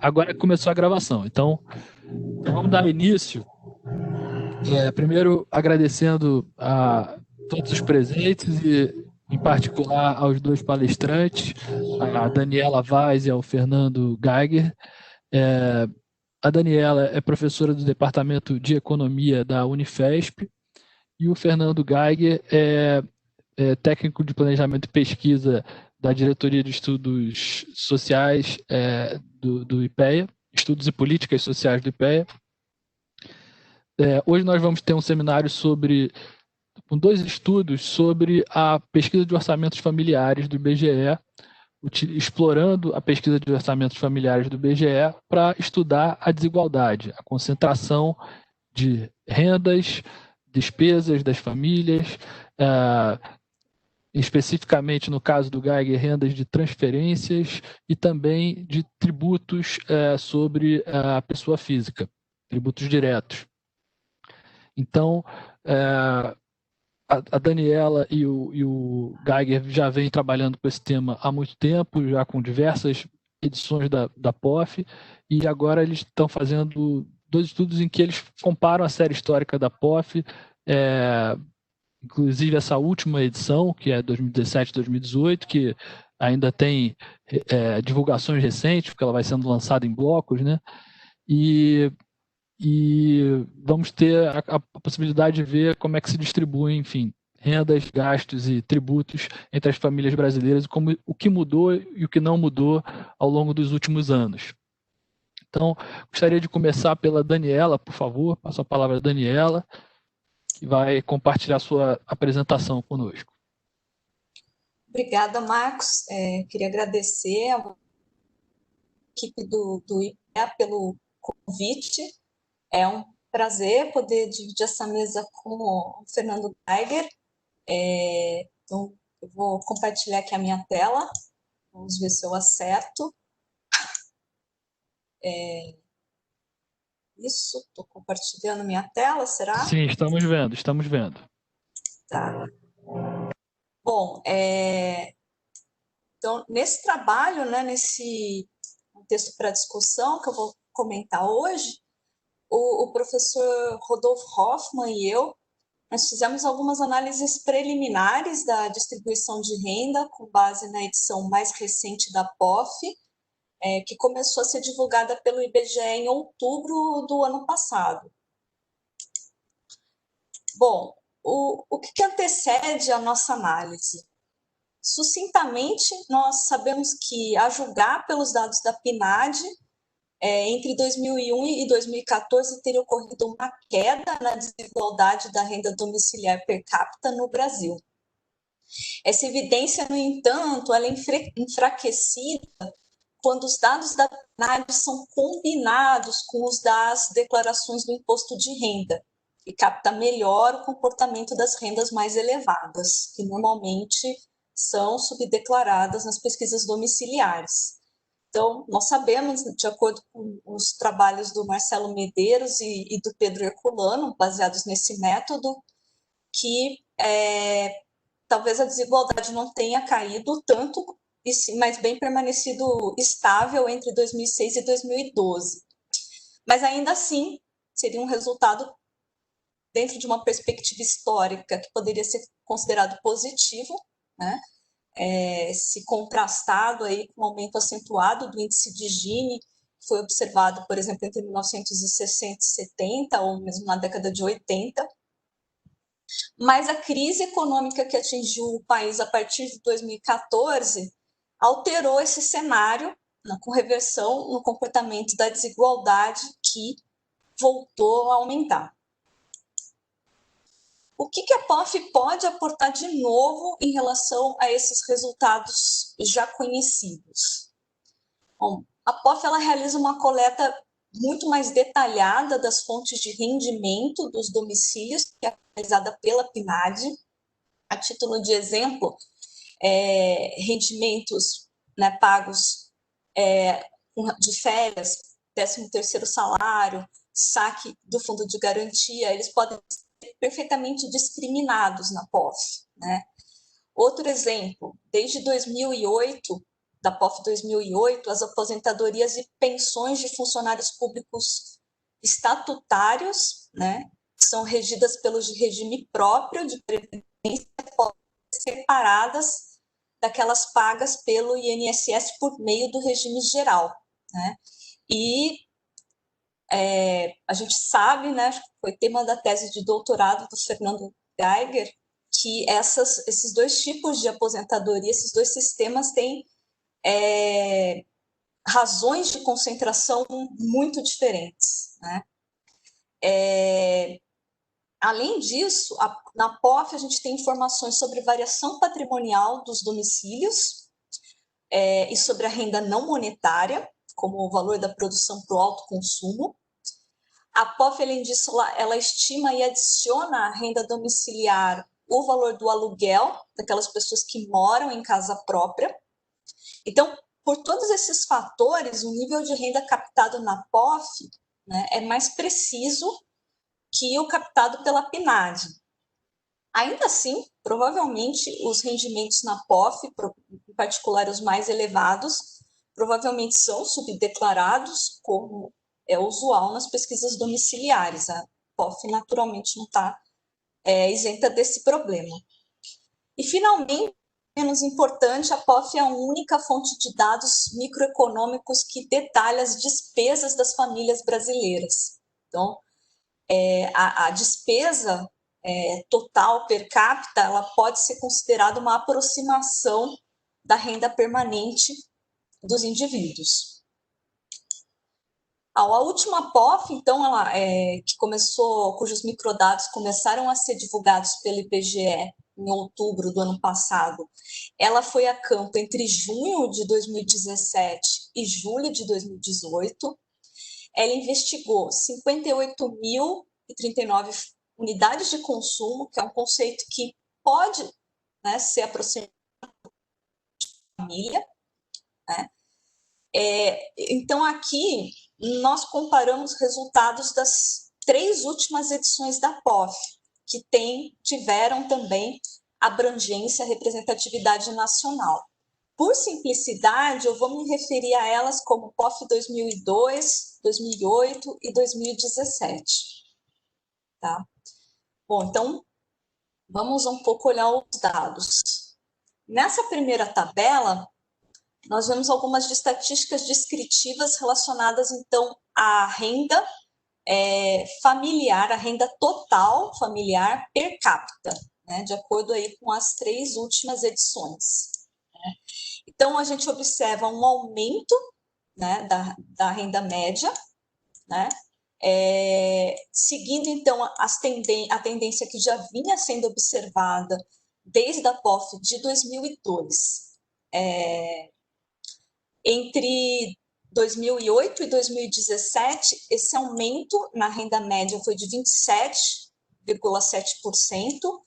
Agora começou a gravação. Então, vamos dar início. Primeiro, agradecendo a todos os presentes e, em particular, aos dois palestrantes, a Daniela Vaz e ao Fernando Geiger. É, a Daniela é professora do Departamento de Economia da Unifesp e o Fernando Geiger é técnico de planejamento e pesquisa da Diretoria de Estudos Sociais do IPEA, Estudos e Políticas Sociais do IPEA. Hoje nós vamos ter um seminário com dois estudos sobre a pesquisa de orçamentos familiares do IBGE, explorando a pesquisa de orçamentos familiares do IBGE para estudar a desigualdade, a concentração de rendas, despesas das famílias, especificamente no caso do Geiger, rendas de transferências e também de tributos sobre a pessoa física, tributos diretos. Então, a Daniela e o Geiger já vêm trabalhando com esse tema há muito tempo, já com diversas edições da POF, e agora eles estão fazendo dois estudos em que eles comparam a série histórica da POF, inclusive essa última edição, que é 2017-2018, que ainda tem divulgações recentes, porque ela vai sendo lançada em blocos, né? E vamos ter a possibilidade de ver como é que se distribuem, enfim, rendas, gastos e tributos entre as famílias brasileiras, o que mudou e o que não mudou ao longo dos últimos anos. Então, gostaria de começar pela Daniela, por favor. Passo a palavra à Daniela, que vai compartilhar sua apresentação conosco. Obrigada, Marcos. Queria agradecer à equipe do IPEA pelo convite. É um prazer poder dividir essa mesa com o Fernando Geiger. Então, eu vou compartilhar aqui a minha tela. Vamos ver se eu acerto. Isso, estou compartilhando minha tela, será? Sim, estamos vendo, estamos vendo. Tá. Bom, então, nesse trabalho, né, nesse texto para discussão que eu vou comentar hoje, o professor Rodolfo Hoffmann e eu, nós fizemos algumas análises preliminares da distribuição de renda com base na edição mais recente da POF, que começou a ser divulgada pelo IBGE em outubro do ano passado. Bom, o que antecede a nossa análise? Sucintamente, nós sabemos que, a julgar pelos dados da PNAD, entre 2001 e 2014 teria ocorrido uma queda na desigualdade da renda domiciliar per capita no Brasil. Essa evidência, no entanto, ela é enfraquecida quando os dados da PNAD são combinados com os das declarações do imposto de renda, que capta melhor o comportamento das rendas mais elevadas, que normalmente são subdeclaradas nas pesquisas domiciliares. Então, nós sabemos, de acordo com os trabalhos do Marcelo Medeiros e do Pedro Herculano, baseados nesse método, que talvez a desigualdade não tenha caído tanto, mas bem permanecido estável entre 2006 e 2012. Mas ainda assim, seria um resultado dentro de uma perspectiva histórica que poderia ser considerado positivo, né? Se contrastado aí com o aumento acentuado do índice de Gini, que foi observado, por exemplo, entre 1960 e 70, ou mesmo na década de 80. Mas a crise econômica que atingiu o país a partir de 2014 alterou esse cenário, né, com reversão no comportamento da desigualdade, que voltou a aumentar. O que a POF pode aportar de novo em relação a esses resultados já conhecidos? Bom, a POF ela realiza uma coleta muito mais detalhada das fontes de rendimento dos domicílios, que é realizada pela PNAD. A título de exemplo, rendimentos, né, pagos de férias, 13º salário, saque do fundo de garantia, eles podem ser perfeitamente discriminados na POF, né? Outro exemplo, desde 2008, da POF 2008, as aposentadorias e pensões de funcionários públicos estatutários, né, que são regidas pelo regime próprio de previdência, podem ser separadas daquelas pagas pelo INSS por meio do regime geral, né? E a gente sabe, né, foi tema da tese de doutorado do Fernando Geiger, que esses dois tipos de aposentadoria, esses dois sistemas têm razões de concentração muito diferentes, né? Além disso, na POF a gente tem informações sobre variação patrimonial dos domicílios e sobre a renda não monetária, como o valor da produção para o alto consumo. A POF, além disso, ela estima e adiciona à renda domiciliar o valor do aluguel daquelas pessoas que moram em casa própria. Então, por todos esses fatores, o nível de renda captado na POF, né, é mais preciso que o captado pela PNAD. Ainda assim, provavelmente, os rendimentos na POF, em particular os mais elevados, provavelmente são subdeclarados, como é usual nas pesquisas domiciliares. A POF, naturalmente, não está isenta desse problema. E, finalmente, menos importante, a POF é a única fonte de dados microeconômicos que detalha as despesas das famílias brasileiras. Então, a despesa total per capita, ela pode ser considerada uma aproximação da renda permanente dos indivíduos. A última POF, então, que começou, cujos microdados começaram a ser divulgados pelo IBGE em outubro do ano passado, ela foi a campo entre junho de 2017 e julho de 2018. Ela investigou 58.039 unidades de consumo, que é um conceito que pode, né, ser aproximado da família, né? Então, aqui, nós comparamos resultados das 3 últimas edições da POF, que tiveram também abrangência, representatividade nacional. Por simplicidade, eu vou me referir a elas como POF 2002, 2008 e 2017. Tá? Bom, então, vamos um pouco olhar os dados. Nessa primeira tabela, nós vemos algumas estatísticas descritivas relacionadas, então, à renda familiar, a renda total familiar per capita, né, de acordo aí com as 3 últimas edições. Né? Então, a gente observa um aumento, né, da renda média, né, seguindo, então, a tendência que já vinha sendo observada desde a POF de 2002. Entre 2008 e 2017, esse aumento na renda média foi de 27,7%,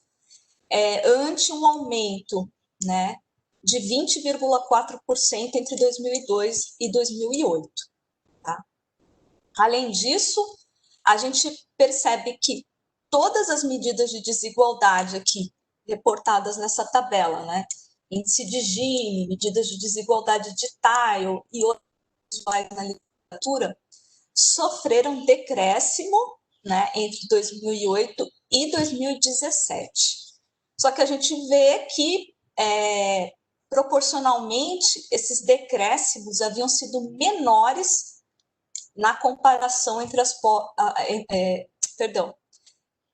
ante um aumento, né, de 20,4% entre 2002 e 2008. Tá? Além disso, a gente percebe que todas as medidas de desigualdade aqui reportadas nessa tabela, né, índice de Gini, medidas de desigualdade de Tile e outros visuais na literatura, sofreram decréscimo, né, entre 2008 e 2017. Só que a gente vê que, proporcionalmente, esses decréscimos haviam sido menores na comparação entre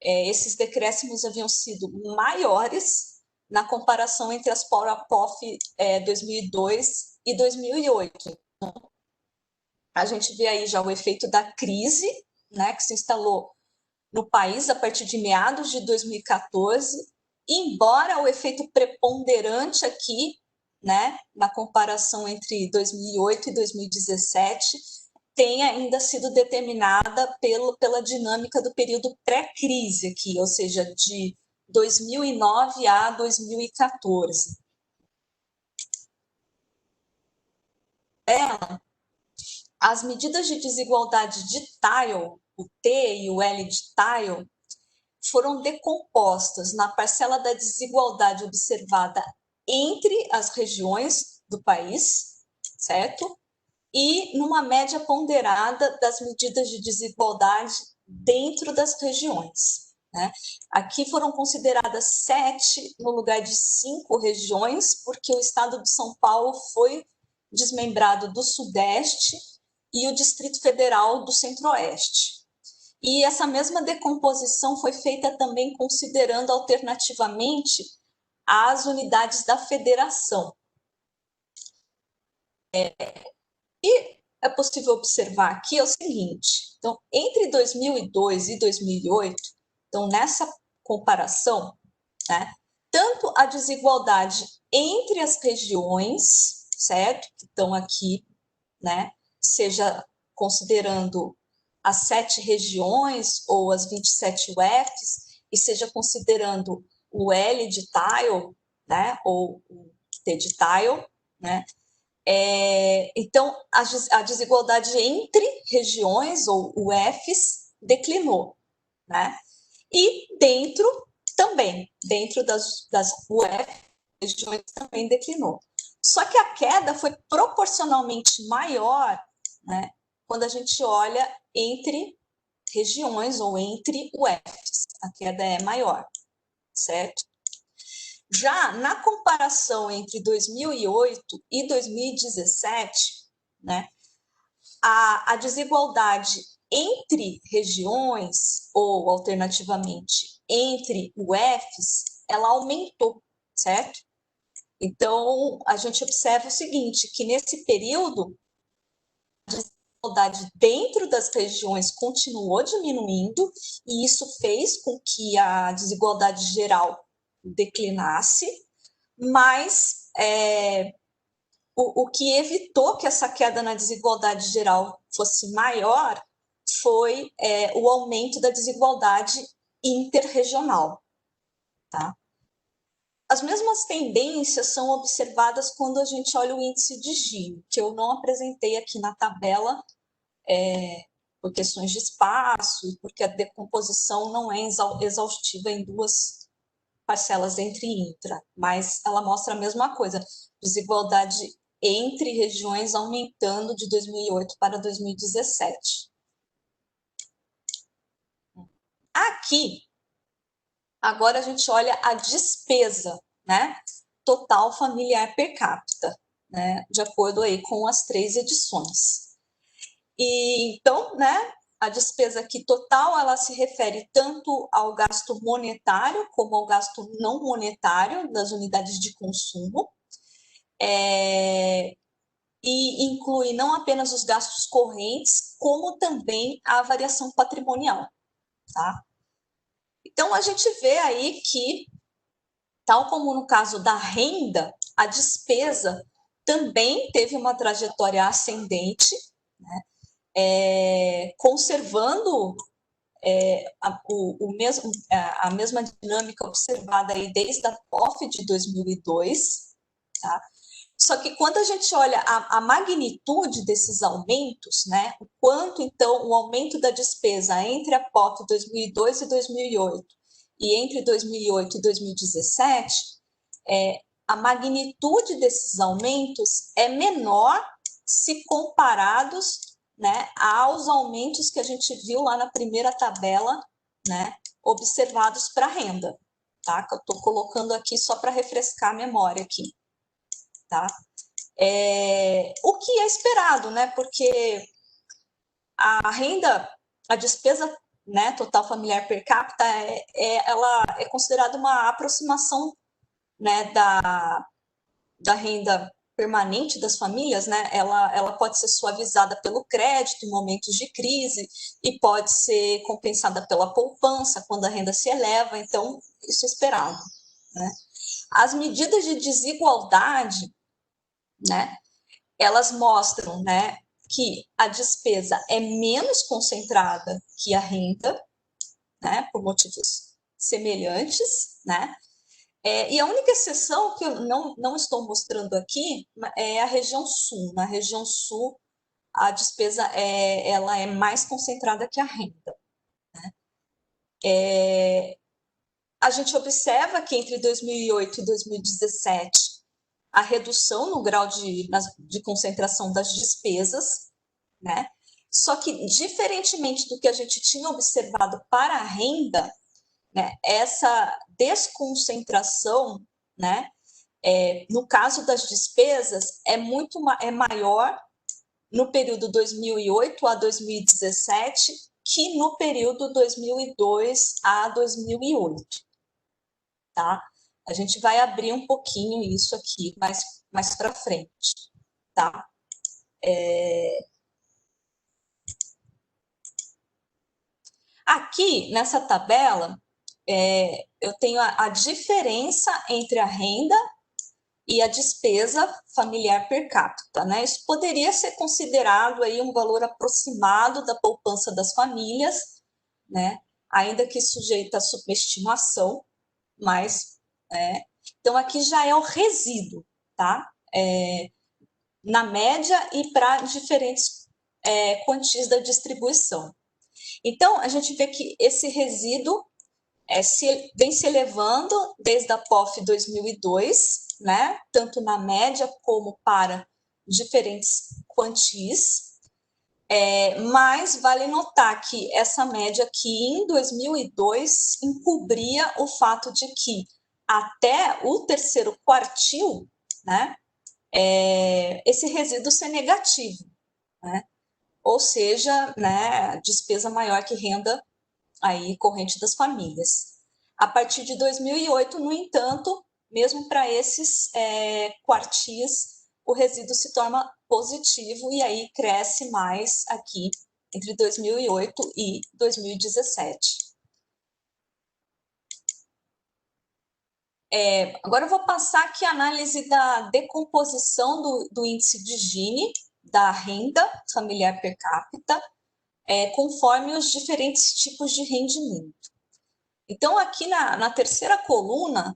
esses decréscimos haviam sido maiores na comparação entre as POF 2002 e 2008. Então, a gente vê aí já o efeito da crise, né, que se instalou no país a partir de meados de 2014, embora o efeito preponderante aqui, né, na comparação entre 2008 e 2017, tenha ainda sido determinada pela dinâmica do período pré-crise aqui, ou seja, de 2009 a 2014. As medidas de desigualdade de Tile, o T e o L de Tile, foram decompostas na parcela da desigualdade observada entre as regiões do país, certo? E numa média ponderada das medidas de desigualdade dentro das regiões, né? Aqui foram consideradas 7 no lugar de 5 regiões, porque o estado de São Paulo foi desmembrado do Sudeste e o Distrito Federal do Centro-Oeste. E essa mesma decomposição foi feita também considerando alternativamente as unidades da federação. E é possível observar aqui é o seguinte, então, entre 2002 e 2008, então, nessa comparação, né, tanto a desigualdade entre as regiões, certo, que estão aqui, né, seja considerando as 7 regiões ou as 27 UFs, e seja considerando o L de tile, né, ou o T de tile, né, então, a desigualdade entre regiões, ou UFs, declinou, né? E dentro também, dentro das UFs, regiões também declinou. Só que a queda foi proporcionalmente maior, né, quando a gente olha entre regiões ou entre UFs. A queda é maior, certo? Já na comparação entre 2008 e 2017, né, a desigualdade entre regiões, ou alternativamente entre UFs, ela aumentou, certo? Então, a gente observa o seguinte, que nesse período, a desigualdade dentro das regiões continuou diminuindo, e isso fez com que a desigualdade geral declinasse, mas o que evitou que essa queda na desigualdade geral fosse maior foi o aumento da desigualdade interregional. Tá? As mesmas tendências são observadas quando a gente olha o índice de Gini, que eu não apresentei aqui na tabela por questões de espaço, porque a decomposição não é exaustiva em duas parcelas entre intra, mas ela mostra a mesma coisa, desigualdade entre regiões aumentando de 2008 para 2017. Aqui, agora a gente olha a despesa, né, total familiar per capita, né, de acordo aí com as 3 edições. E então, né, a despesa aqui total, ela se refere tanto ao gasto monetário como ao gasto não monetário das unidades de consumo, e inclui não apenas os gastos correntes, como também a variação patrimonial, tá? Então, a gente vê aí que, tal como no caso da renda, a despesa também teve uma trajetória ascendente, né? Conservando a mesma dinâmica observada aí desde a POF de 2002, tá? Só que quando a gente olha a magnitude desses aumentos, né, o quanto, então, o aumento da despesa entre a POF 2002 e 2008 e entre 2008 e 2017, a magnitude desses aumentos é menor se comparados, né, aos aumentos que a gente viu lá na primeira tabela, né, observados para a renda, tá? Que eu estou colocando aqui só para refrescar a memória aqui, tá? O que é esperado, né? Porque a renda, a despesa, né, total familiar per capita, ela é considerada uma aproximação, né, da renda permanente das famílias, né, ela pode ser suavizada pelo crédito em momentos de crise e pode ser compensada pela poupança quando a renda se eleva, então isso é esperado, né? As medidas de desigualdade, né, elas mostram, né, que a despesa é menos concentrada que a renda, né, por motivos semelhantes, né? E a única exceção que eu não estou mostrando aqui é a região sul. Na região sul, a despesa ela é mais concentrada que a renda, né? A gente observa que entre 2008 e 2017 a redução no grau de concentração das despesas, né? Só que, diferentemente do que a gente tinha observado para a renda, né, essa desconcentração, né, no caso das despesas, é maior no período 2008 a 2017 que no período 2002 a 2008, tá? A gente vai abrir um pouquinho isso aqui mais para frente, tá? Aqui, nessa tabela, eu tenho a diferença entre a renda e a despesa familiar per capita, né? Isso poderia ser considerado aí um valor aproximado da poupança das famílias, né? Ainda que sujeita a subestimação, mas então aqui já é o resíduo, tá? Na média e para diferentes quantias da distribuição. Então a gente vê que esse resíduo vem se elevando desde a POF 2002, né? Tanto na média como para diferentes quantias. Mas vale notar que essa média aqui em 2002 encobria o fato de que até o terceiro quartil, né, esse resíduo ser negativo, né? Ou seja, né, despesa maior que renda aí corrente das famílias. A partir de 2008, no entanto, mesmo para esses quartis, o resíduo se torna positivo e aí cresce mais aqui entre 2008 e 2017. Agora eu vou passar aqui a análise da decomposição do índice de Gini, da renda familiar per capita, conforme os diferentes tipos de rendimento. Então, aqui na terceira coluna,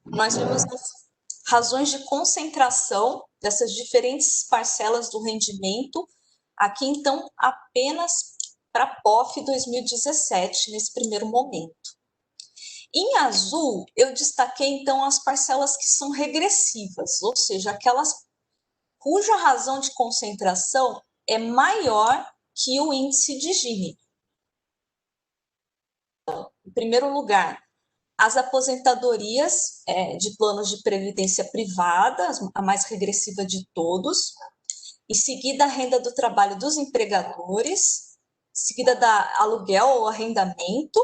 nós vemos as razões de concentração dessas diferentes parcelas do rendimento, aqui, então, apenas para a POF 2017, nesse primeiro momento. Em azul, eu destaquei, então, as parcelas que são regressivas, ou seja, aquelas cuja razão de concentração é maior que o índice de Gini. Em primeiro lugar, as aposentadorias de planos de previdência privada, a mais regressiva de todos, em seguida a renda do trabalho dos empregadores, em seguida da aluguel ou arrendamento,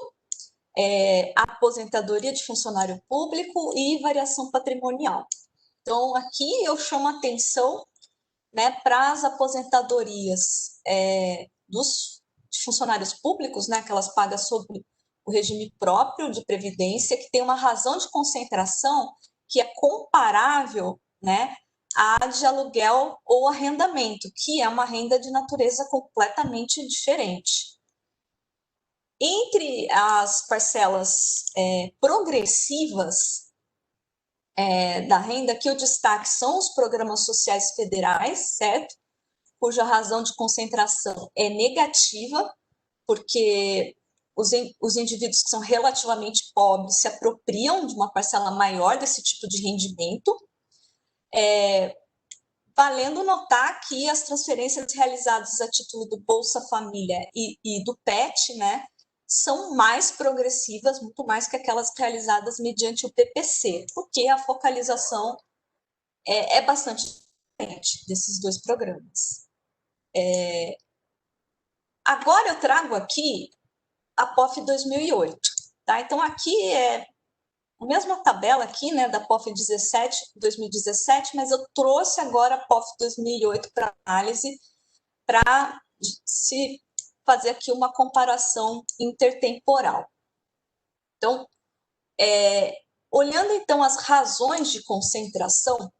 a aposentadoria de funcionário público e variação patrimonial. Então, aqui eu chamo a atenção, né, para as aposentadorias de funcionários públicos, né, que elas pagam sobre o regime próprio de previdência, que tem uma razão de concentração que é comparável, né, à de aluguel ou arrendamento, que é uma renda de natureza completamente diferente. Entre as parcelas progressivas da renda, que o destaque são os programas sociais federais, certo? Cuja razão de concentração é negativa, porque os indivíduos que são relativamente pobres se apropriam de uma parcela maior desse tipo de rendimento, valendo notar que as transferências realizadas a título do Bolsa Família e do PET, né, são mais progressivas, muito mais que aquelas realizadas mediante o PPC, porque a focalização é bastante diferente desses dois programas. Agora eu trago aqui a POF 2008, tá? Então aqui é a mesma tabela aqui, né, da POF 2017, mas eu trouxe agora a POF 2008 para análise, para se fazer aqui uma comparação intertemporal. Então, olhando então as razões de concentração,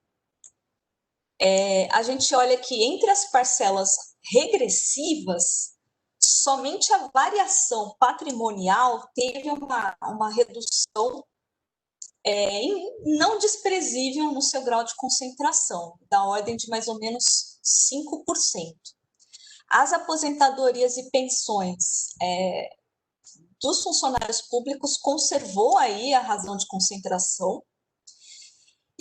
a gente olha que entre as parcelas regressivas, somente a variação patrimonial teve uma redução não desprezível no seu grau de concentração, da ordem de mais ou menos 5%. As aposentadorias e pensões dos funcionários públicos conservou aí a razão de concentração,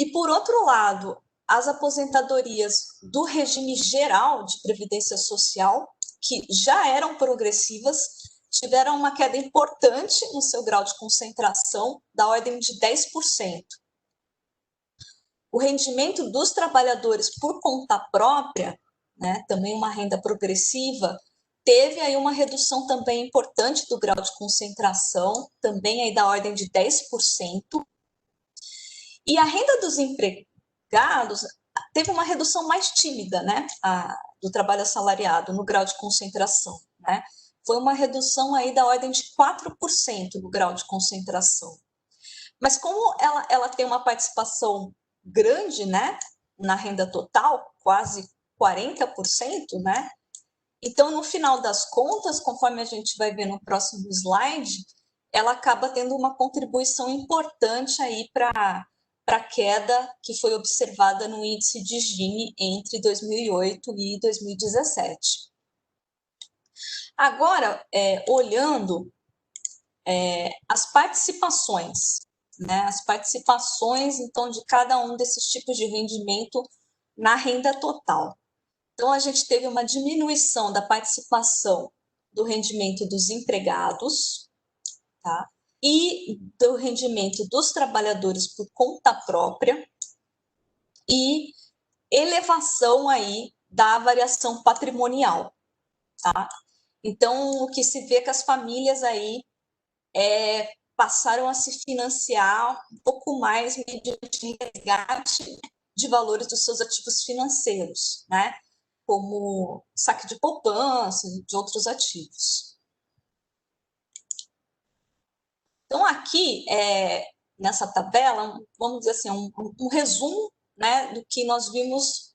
E, por outro lado, as aposentadorias do regime geral de previdência social, que já eram progressivas, tiveram uma queda importante no seu grau de concentração, da ordem de 10%. O rendimento dos trabalhadores por conta própria, né, também uma renda progressiva, teve aí uma redução também importante do grau de concentração, também aí da ordem de 10%. E a renda dos empregados teve uma redução mais tímida, né, do trabalho assalariado no grau de concentração, né? Foi uma redução aí da ordem de 4% no grau de concentração. Mas como ela tem uma participação grande, né, na renda total, quase 40%, né? Então, no final das contas, conforme a gente vai ver no próximo slide, ela acaba tendo uma contribuição importante aí para a queda que foi observada no índice de Gini entre 2008 e 2017. Agora, olhando as participações, né, as participações, então, de cada um desses tipos de rendimento na renda total. Então, a gente teve uma diminuição da participação do rendimento dos empregados, tá? E do rendimento dos trabalhadores por conta própria e elevação aí da variação patrimonial, tá? Então, o que se vê é que as famílias aí passaram a se financiar um pouco mais mediante resgate de valores dos seus ativos financeiros, né? Como saque de poupança e de outros ativos. Então, aqui, nessa tabela, vamos dizer assim, um resumo, né, do que nós vimos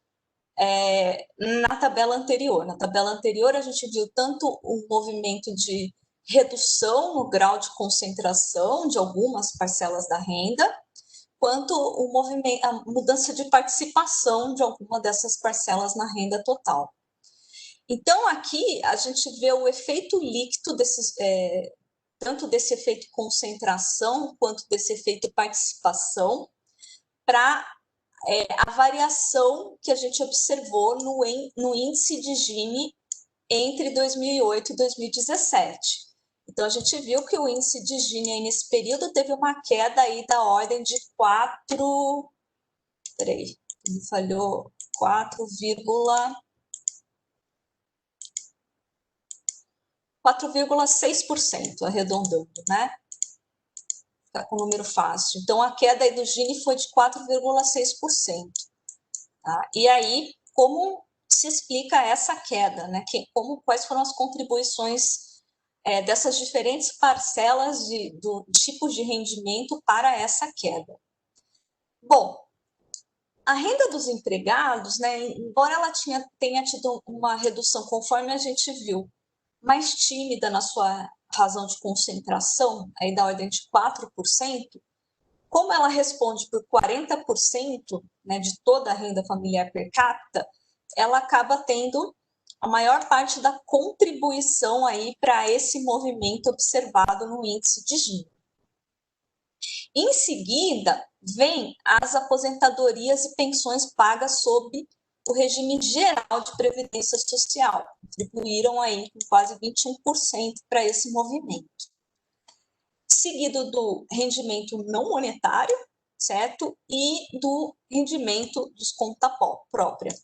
na tabela anterior. Na tabela anterior, a gente viu tanto um movimento de redução no grau de concentração de algumas parcelas da renda, quanto o movimento, a mudança de participação de alguma dessas parcelas na renda total. Então, aqui a gente vê o efeito líquido tanto desse efeito concentração quanto desse efeito participação para a variação que a gente observou no índice de Gini entre 2008 e 2017. Então, a gente viu que o índice de Gini aí nesse período teve uma queda aí da ordem de 4,6%, arredondando, né? Ficar com um número fácil. Então, a queda aí do Gini foi de 4,6%. Tá? E aí, como se explica essa queda, né? Quais foram as contribuições dessas diferentes parcelas do tipos de rendimento para essa queda? Bom, a renda dos empregados, né, embora ela tenha tido uma redução, conforme a gente viu, mais tímida na sua razão de concentração, aí da ordem de 4%, como ela responde por 40%, né, de toda a renda familiar per capita, ela acaba tendo a maior parte da contribuição aí para esse movimento observado no índice de Gini. Em seguida, vem as aposentadorias e pensões pagas sob o regime geral de previdência social, contribuíram aí com quase 21% para esse movimento. Seguido do rendimento não monetário, certo? E do rendimento dos conta própria.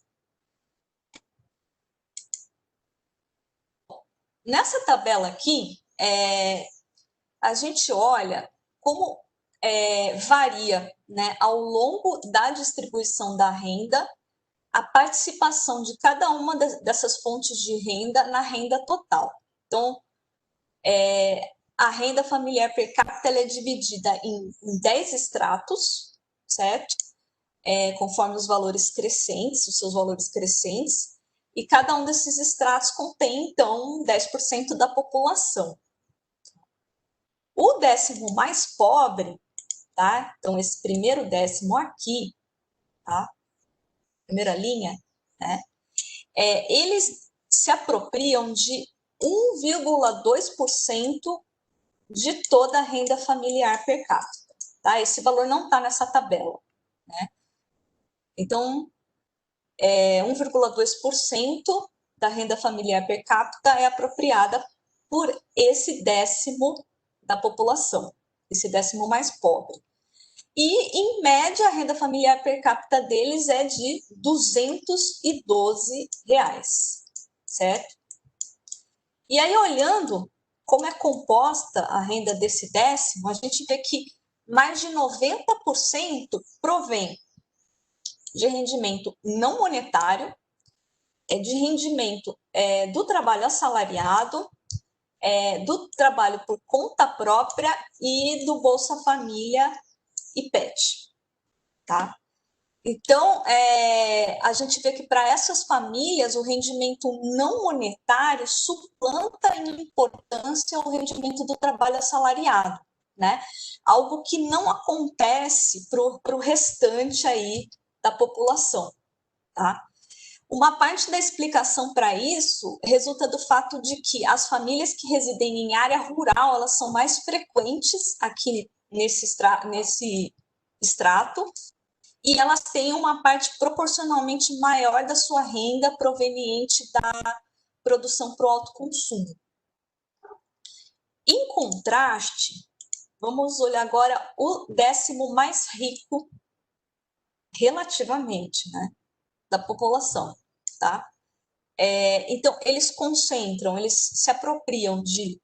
Nessa tabela aqui, a gente olha como varia, né, ao longo da distribuição da renda, a participação de cada uma dessas fontes de renda na renda total. Então, a renda familiar per capita é dividida em 10 estratos, certo? Conforme os valores crescentes, os seus valores crescentes, e cada um desses estratos contém, então, 10% da população. O décimo mais pobre, tá? Então, esse primeiro décimo aqui, tá? Primeira linha, né? Eles se apropriam de 1,2% de toda a renda familiar per capita, tá? Esse valor não está nessa tabela, né? Então, 1,2% da renda familiar per capita é apropriada por esse décimo da população, esse décimo mais pobre. E, em média, a renda familiar per capita deles é de R$ 212, certo? E aí, olhando como é composta a renda desse décimo, a gente vê que mais de 90% provém de rendimento não monetário, de rendimento do trabalho assalariado, do trabalho por conta própria e do Bolsa Família e PET, tá? Então, a gente vê que para essas famílias o rendimento não monetário suplanta em importância o rendimento do trabalho assalariado, né? Algo que não acontece para o restante aí da população, tá? Uma parte da explicação para isso resulta do fato de que as famílias que residem em área rural, elas são mais frequentes aqui nesse extrato, e elas têm uma parte proporcionalmente maior da sua renda proveniente da produção para o autoconsumo. Em contraste, vamos olhar agora o décimo mais rico relativamente, né, da população, tá? Então, eles se apropriam de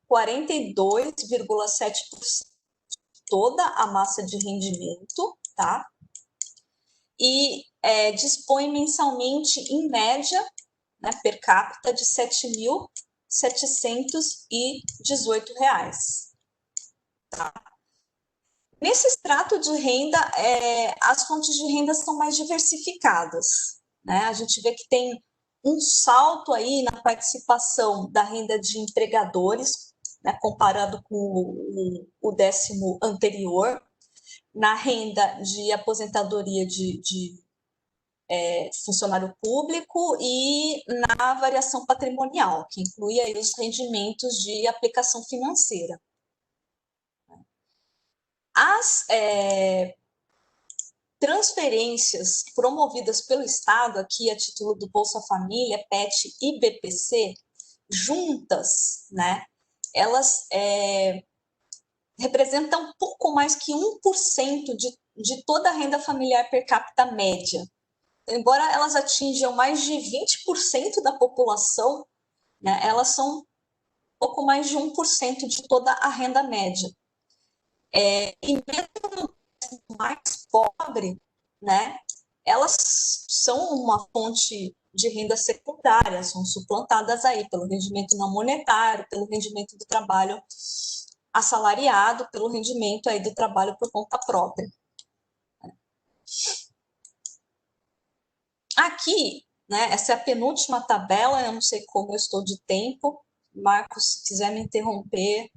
42,7% de toda a massa de rendimento, tá? E dispõe mensalmente, em média, né, per capita, de R$ 7.718. Tá? Nesse extrato de renda, as fontes de renda são mais diversificadas, né? A gente vê que tem um salto aí na participação da renda de empregadores, né, comparado com o décimo anterior, na renda de aposentadoria de funcionário público e na variação patrimonial, que inclui aí os rendimentos de aplicação financeira. As transferências promovidas pelo Estado, aqui a título do Bolsa Família, PET e BPC, juntas, né, elas representam um pouco mais que 1% de toda a renda familiar per capita média. Embora elas atinjam mais de 20% da população, né, elas são um pouco mais de 1% de toda a renda média. E mesmo no mais pobre, né, elas são uma fonte de renda secundária, são suplantadas aí pelo rendimento não monetário, pelo rendimento do trabalho assalariado, pelo rendimento aí do trabalho por conta própria. Aqui, né, essa é a penúltima tabela, eu não sei como eu estou de tempo. Marcos, se quiser me interromper,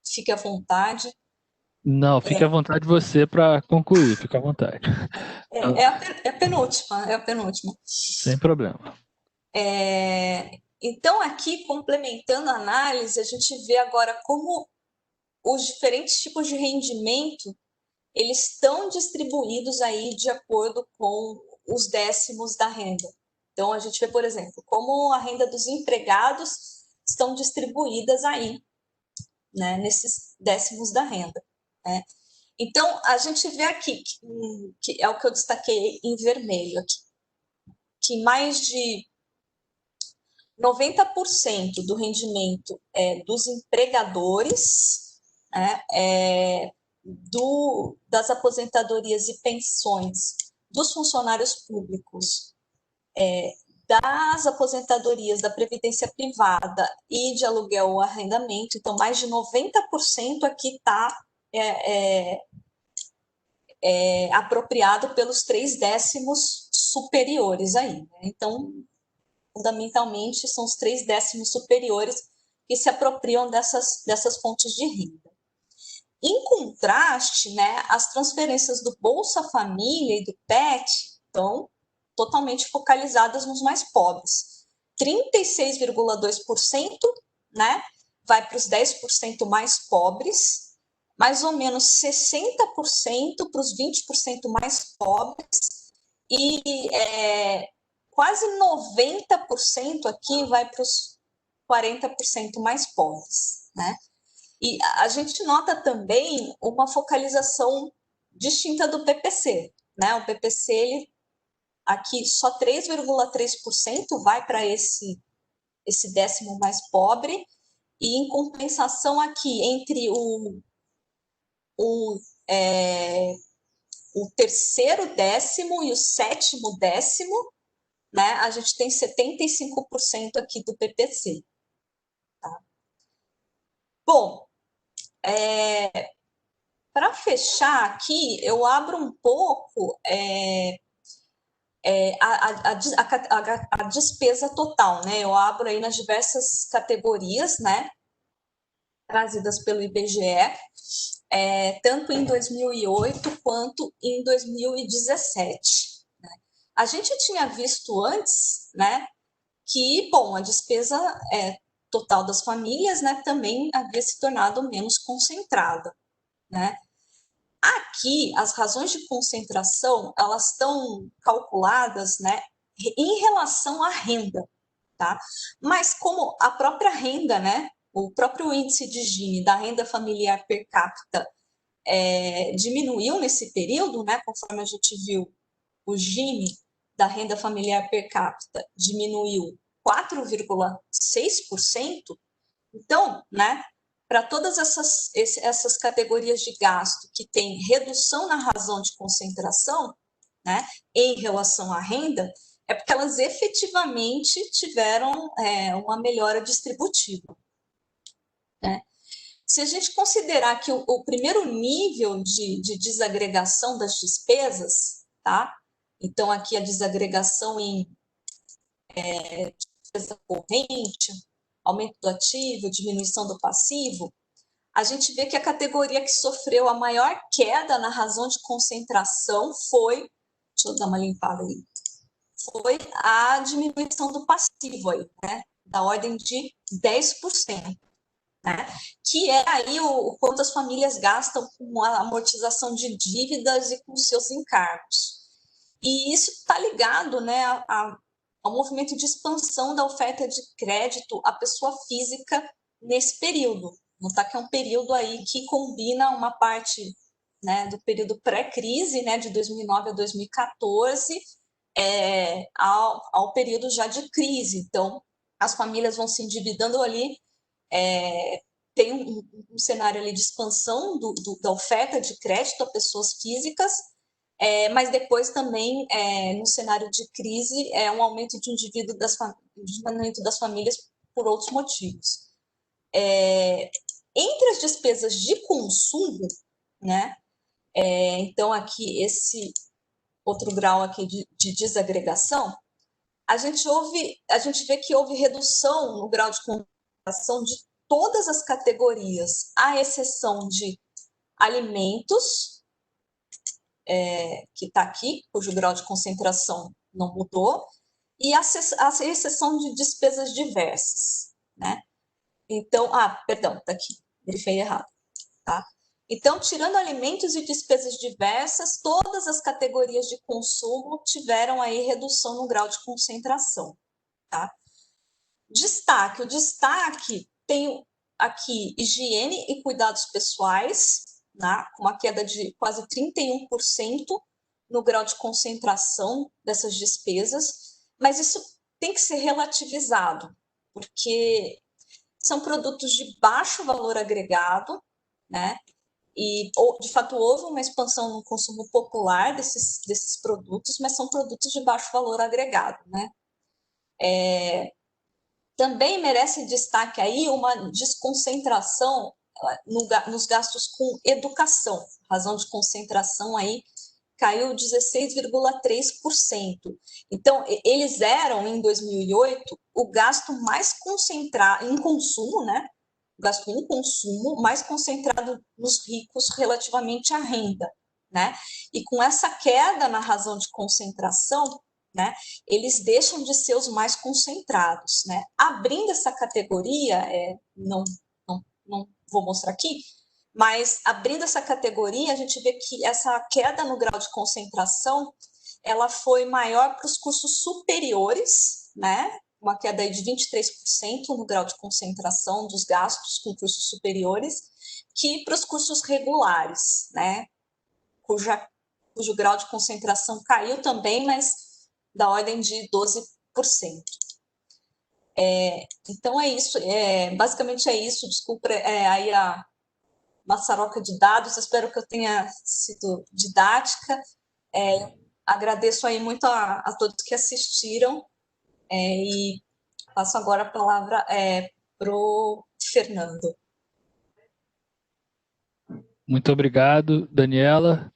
fique à vontade. Não, fique à vontade você para concluir, fique à vontade. É a penúltima. Sem problema. Então, aqui, complementando a análise, a gente vê agora como os diferentes tipos de rendimento eles estão distribuídos aí de acordo com os décimos da renda. Então, a gente vê, por exemplo, como a renda dos empregados estão distribuídas aí, né, nesses décimos da renda, né? Então, a gente vê aqui, que é o que eu destaquei em vermelho aqui, que mais de 90% do rendimento dos empregadores, né, das aposentadorias e pensões dos funcionários públicos, das aposentadorias da previdência privada e de aluguel ou arrendamento. Então, mais de 90% aqui está apropriado pelos 3 décimos superiores aí, né? Então, fundamentalmente, são os 3 décimos superiores que se apropriam dessas fontes de renda. Em contraste, né, as transferências do Bolsa Família e do PET estão totalmente focalizadas nos mais pobres. 36,2%, né, vai para os 10% mais pobres, mais ou menos 60% para os 20% mais pobres e quase 90% aqui vai para os 40% mais pobres, né? E a gente nota também uma focalização distinta do PPC, né? O PPC, ele, aqui, só 3,3% vai para esse décimo mais pobre, e em compensação aqui, entre o terceiro décimo e o sétimo décimo, né, a gente tem 75% aqui do PPC. Tá? Bom, para fechar aqui, eu abro um pouco a despesa total, né? Eu abro aí nas diversas categorias, né? Trazidas pelo IBGE, tanto em 2008 quanto em 2017. Né? A gente tinha visto antes, né? Que, bom, a despesa total das famílias, né? Também havia se tornado menos concentrada, né? Aqui, as razões de concentração, elas estão calculadas, né, em relação à renda, tá? Mas como a própria renda, né, o próprio índice de Gini da renda familiar per capita diminuiu nesse período, né, conforme a gente viu, o Gini da renda familiar per capita diminuiu 4,6%, então, né, para todas essas categorias de gasto que tem redução na razão de concentração, né, em relação à renda, é porque elas efetivamente tiveram uma melhora distributiva. Né? Se a gente considerar que o primeiro nível de desagregação das despesas, tá? Então, aqui a desagregação em despesa corrente, aumento do ativo, diminuição do passivo, a gente vê que a categoria que sofreu a maior queda na razão de concentração foi, deixa eu dar uma limpada aí, foi a diminuição do passivo aí, né? Da ordem de 10%, né? Que é aí o quanto as famílias gastam com a amortização de dívidas e com seus encargos. E isso está ligado, né, ao movimento de expansão da oferta de crédito à pessoa física nesse período. Notar que é um período aí que combina uma parte, né, do período pré-crise, né, de 2009 a 2014, ao período já de crise. Então, as famílias vão se endividando ali, tem um cenário ali de expansão da oferta de crédito a pessoas físicas, mas depois também, no cenário de crise, um aumento de endividamento das famílias por outros motivos. Entre as despesas de consumo, né? Então, aqui, esse outro grau aqui de desagregação, a gente vê que houve redução no grau de concentração de todas as categorias, à exceção de alimentos, que está aqui, cujo grau de concentração não mudou, e a exceção de despesas diversas, né? Então, perdão, está aqui, grifei errado, tá? Então, tirando alimentos e despesas diversas, todas as categorias de consumo tiveram aí redução no grau de concentração, tá? O destaque tem aqui higiene e cuidados pessoais, né, com uma queda de quase 31% no grau de concentração dessas despesas, mas isso tem que ser relativizado, porque são produtos de baixo valor agregado, né? E, de fato, houve uma expansão no consumo popular desses produtos, mas são produtos de baixo valor agregado, né? Também merece destaque aí uma desconcentração nos gastos com educação. A razão de concentração aí caiu 16,3%. Então, eles eram, em 2008, o gasto mais concentrado em consumo, né? O gasto em consumo mais concentrado nos ricos relativamente à renda, né? E com essa queda na razão de concentração, né, eles deixam de ser os mais concentrados, né? Abrindo essa categoria, não vou mostrar aqui, Mas, abrindo essa categoria, a gente vê que essa queda no grau de concentração, ela foi maior para os cursos superiores, né? Uma queda aí de 23% no grau de concentração dos gastos com cursos superiores, que para os cursos regulares, né? Cujo grau de concentração caiu também, mas da ordem de 12%. Então é isso, basicamente é isso. Desculpa aí a maçaroca de dados, espero que eu tenha sido didática. Agradeço aí muito a todos que assistiram e passo agora a palavra para o Fernando. Muito obrigado, Daniela.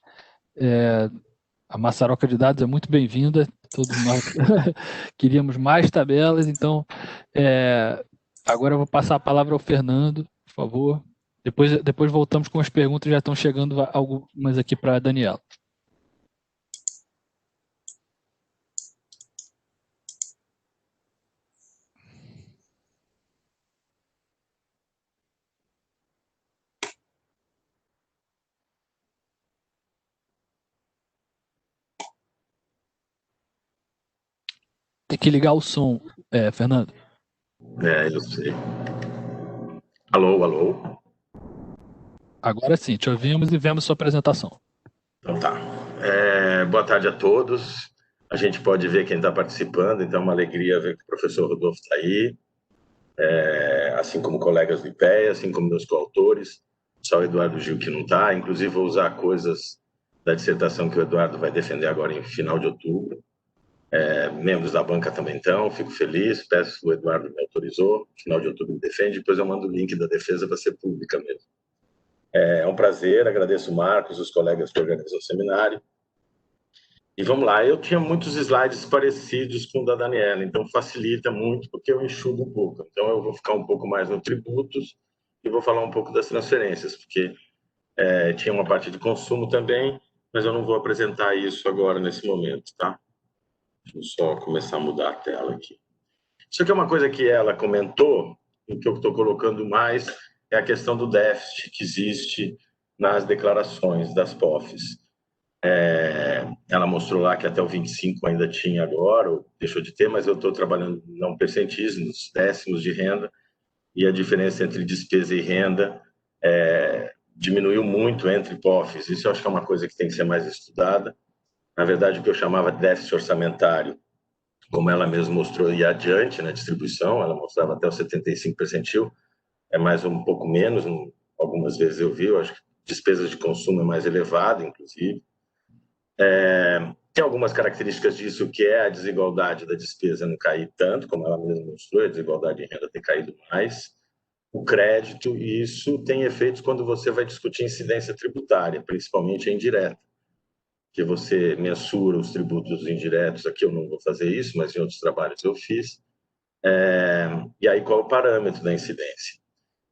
A maçaroca de dados é muito bem-vinda. Todos nós queríamos mais tabelas, então agora eu vou passar a palavra ao Fernando, por favor. Depois voltamos com as perguntas, já estão chegando algumas aqui para a Daniela. Tem que ligar o som, Fernando. Eu sei. Alô, alô? Agora sim, te ouvimos e vemos sua apresentação. Então tá. Boa tarde a todos. A gente pode ver quem está participando, então é uma alegria ver que o professor Rodolfo está aí, assim como colegas do IPEA, assim como meus coautores, só o Eduardo Gil que não está. Inclusive vou usar coisas da dissertação que o Eduardo vai defender agora em final de outubro. Membros da banca também estão, fico feliz, peço que o Eduardo me autorizou, final de outubro me defende, depois eu mando o link da defesa para ser pública mesmo. É um prazer, agradeço o Marcos, os colegas que organizam o seminário. E vamos lá, eu tinha muitos slides parecidos com o da Daniela, então facilita muito porque eu enxugo um pouco. Então eu vou ficar um pouco mais no tributos e vou falar um pouco das transferências, porque tinha uma parte de consumo também, mas eu não vou apresentar isso agora nesse momento, tá? Deixa eu só começar a mudar a tela aqui. Isso aqui é uma coisa que ela comentou, e que eu estou colocando mais, é a questão do déficit que existe nas declarações das POFs. Ela mostrou lá que até o 25 ainda tinha agora, ou deixou de ter, mas eu estou trabalhando não percentis, nos décimos de renda, e a diferença entre despesa e renda diminuiu muito entre POFs. Isso eu acho que é uma coisa que tem que ser mais estudada. Na verdade, o que eu chamava de déficit orçamentário, como ela mesma mostrou, ia adiante na distribuição, ela mostrava até o 75 percentil, é mais um pouco menos, algumas vezes eu vi, eu acho que despesas de consumo é mais elevado, inclusive. Tem algumas características disso, que é a desigualdade da despesa não cair tanto, como ela mesma mostrou, a desigualdade de renda ter caído mais, o crédito, e isso tem efeitos quando você vai discutir incidência tributária, principalmente a indireta, que você mensura os tributos indiretos. Aqui eu não vou fazer isso, mas em outros trabalhos eu fiz. E aí qual é o parâmetro da incidência?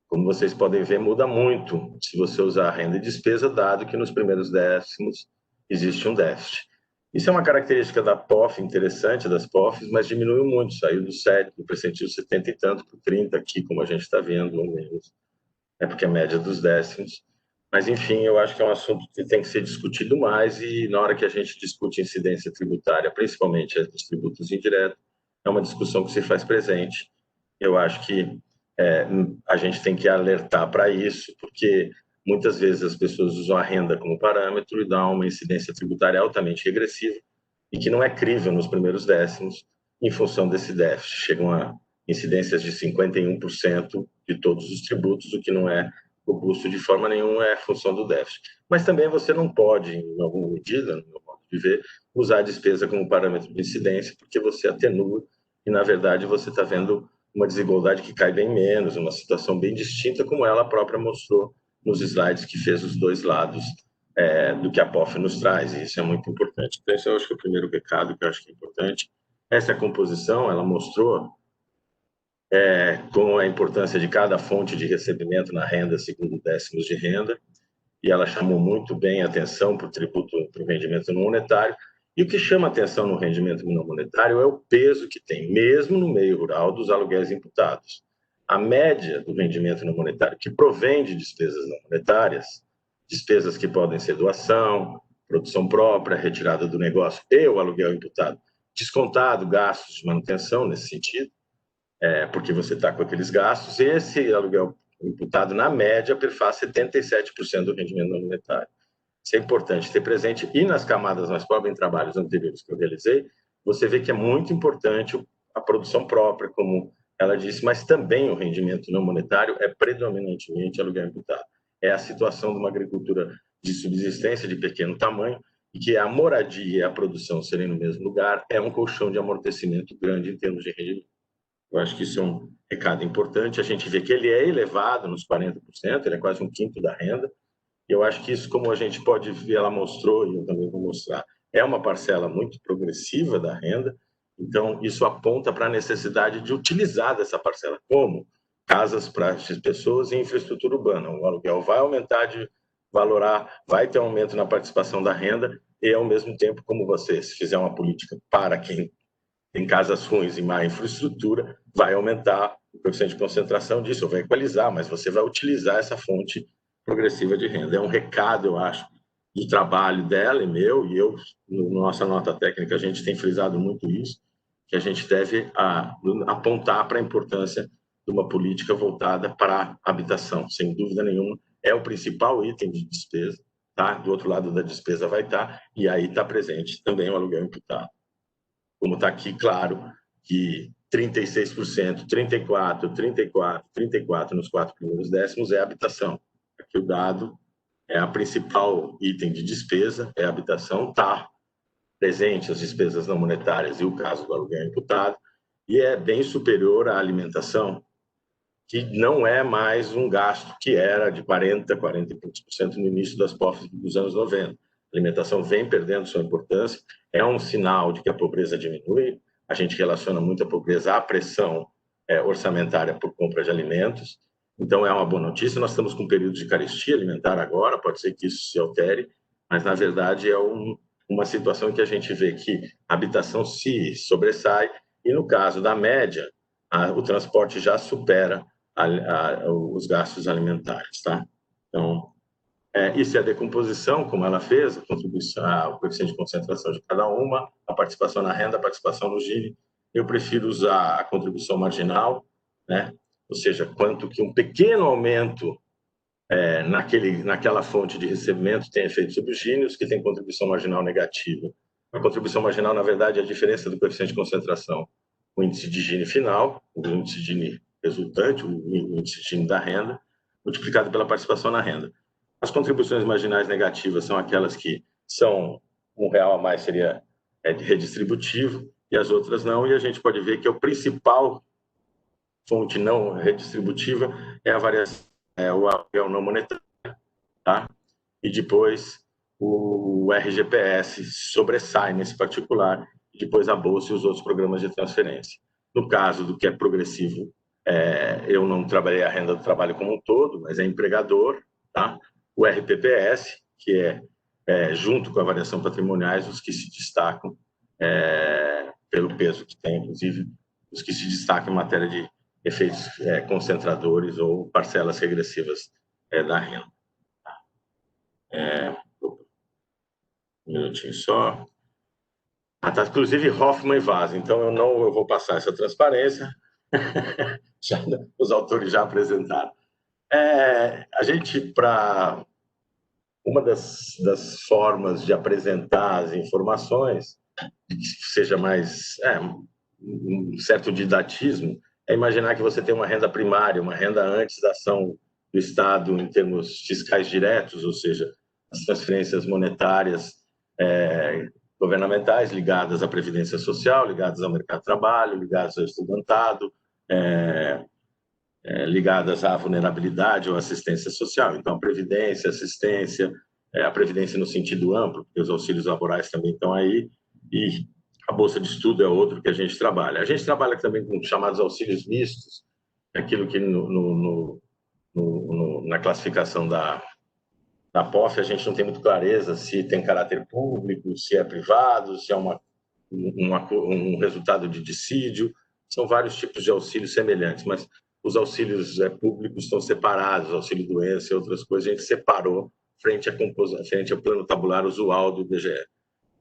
Como vocês podem ver, muda muito se você usar renda e despesa, dado que nos primeiros décimos existe um déficit. Isso é uma característica da POF, interessante das POFs, mas diminuiu muito, saiu do percentil 70 e tanto para 30 aqui, como a gente está vendo, ou menos, porque é a média dos décimos. Mas, enfim, eu acho que é um assunto que tem que ser discutido mais, e na hora que a gente discute incidência tributária, principalmente dos tributos indiretos, é uma discussão que se faz presente. Eu acho que a gente tem que alertar para isso, porque muitas vezes as pessoas usam a renda como parâmetro e dão uma incidência tributária altamente regressiva e que não é crível nos primeiros décimos em função desse déficit. Chegam a incidências de 51% de todos os tributos, o que não é robusto de forma nenhuma, é função do déficit. Mas também você não pode, em alguma medida, no meu modo de ver, usar a despesa como parâmetro de incidência, porque você atenua e, na verdade, você está vendo uma desigualdade que cai bem menos, uma situação bem distinta, como ela própria mostrou nos slides que fez os dois lados do que a POF nos traz, e isso é muito importante. Então, esse eu acho que é o primeiro recado que eu acho que é importante. Essa composição, ela mostrou com a importância de cada fonte de recebimento na renda segundo décimos de renda, e ela chamou muito bem a atenção para o tributo, para o rendimento não monetário. E o que chama atenção no rendimento não monetário é o peso que tem, mesmo no meio rural, dos aluguéis imputados. a média do rendimento não monetário, que provém de despesas não monetárias, despesas que podem ser doação, produção própria, retirada do negócio e o aluguel imputado, descontado gastos de manutenção nesse sentido, porque você está com aqueles gastos, esse aluguel imputado, na média, perfaz 77% do rendimento não monetário. Isso é importante ter presente. E nas camadas mais pobres, em trabalhos anteriores que eu realizei, você vê que é muito importante a produção própria, como ela disse, mas também o rendimento não monetário é predominantemente aluguel imputado. É a situação de uma agricultura de subsistência de pequeno tamanho, e que a moradia e a produção serem no mesmo lugar é um colchão de amortecimento grande em termos de rendimento. Eu acho que isso é um recado importante. A gente vê que ele é elevado nos 40%, ele é quase um quinto da renda. E eu acho que isso, como a gente pode ver, ela mostrou, e eu também vou mostrar, é uma parcela muito progressiva da renda. Então, isso aponta para a necessidade de utilizar dessa parcela. Como? Casas para as pessoas e infraestrutura urbana. O aluguel vai aumentar de valorar, vai ter aumento na participação da renda e, ao mesmo tempo, como você, se fizer uma política para quem tem casas ruins e má infraestrutura, vai aumentar o coeficiente de concentração disso, vai equalizar, mas você vai utilizar essa fonte progressiva de renda. É um recado, eu acho, do trabalho dela e meu, e eu, na nossa nota técnica, a gente tem frisado muito isso, que a gente deve apontar para a importância de uma política voltada para a habitação, sem dúvida nenhuma, é o principal item de despesa, tá? Do outro lado da despesa vai estar, e aí está presente também o aluguel imputado. Como está aqui, claro, que 36%, 34% nos 4 primeiros décimos é habitação. Aqui o dado é a principal item de despesa, é a habitação, está presente as despesas não monetárias e o caso do aluguel imputado, e é bem superior à alimentação, que não é mais um gasto que era de 40% no início das POFs dos anos 90. A alimentação vem perdendo sua importância, é um sinal de que a pobreza diminui, a gente relaciona muito a pobreza à pressão orçamentária por compra de alimentos, então é uma boa notícia. Nós estamos com um período de carestia alimentar agora, pode ser que isso se altere, mas na verdade é uma situação em que a gente vê que a habitação se sobressai e no caso da média, o transporte já supera os gastos alimentares, tá? Então, isso é a decomposição, como ela fez, a contribuição, o coeficiente de concentração de cada uma, a participação na renda, a participação no Gini. Eu prefiro usar a contribuição marginal, né? Ou seja, quanto que um pequeno aumento naquela fonte de recebimento tem efeito sobre os Gini, os que têm contribuição marginal negativa. A contribuição marginal, na verdade, é a diferença do coeficiente de concentração, o índice de Gini final, o índice de Gini resultante, o índice de Gini da renda, multiplicado pela participação na renda. As contribuições marginais negativas são aquelas que são R$1 a mais seria redistributivo e as outras não, e a gente pode ver que o principal fonte não redistributiva é a variação, o aluguel não monetário, tá? E depois o RGPS sobressai nesse particular, e depois a Bolsa e os outros programas de transferência. No caso do que é progressivo, eu não trabalhei a renda do trabalho como um todo, mas é empregador, tá? O RPPS, que junto com a variação patrimoniais, os que se destacam pelo peso que tem, inclusive os que se destacam em matéria de efeitos concentradores ou parcelas regressivas da renda. Um minutinho só. Tá, inclusive Hoffman e Vaz, então eu vou passar essa transparência. Os autores já apresentaram. A gente, para uma das formas de apresentar as informações, que seja mais um certo didatismo, é imaginar que você tem uma renda primária, uma renda antes da ação do Estado em termos fiscais diretos, ou seja, as transferências monetárias governamentais ligadas à previdência social, ligadas ao mercado de trabalho, ligadas ao estudantado, ligadas à vulnerabilidade ou assistência social. Então, a previdência, assistência, a previdência no sentido amplo, porque os auxílios laborais também estão aí, e a Bolsa de Estudo é outro que a gente trabalha. A gente trabalha também com chamados auxílios mistos, aquilo que na classificação da POF a gente não tem muito clareza se tem caráter público, se é privado, se é um resultado de dissídio. São vários tipos de auxílios semelhantes, mas os auxílios públicos estão separados, auxílio doença e outras coisas, a gente separou frente ao plano tabular usual do IBGE.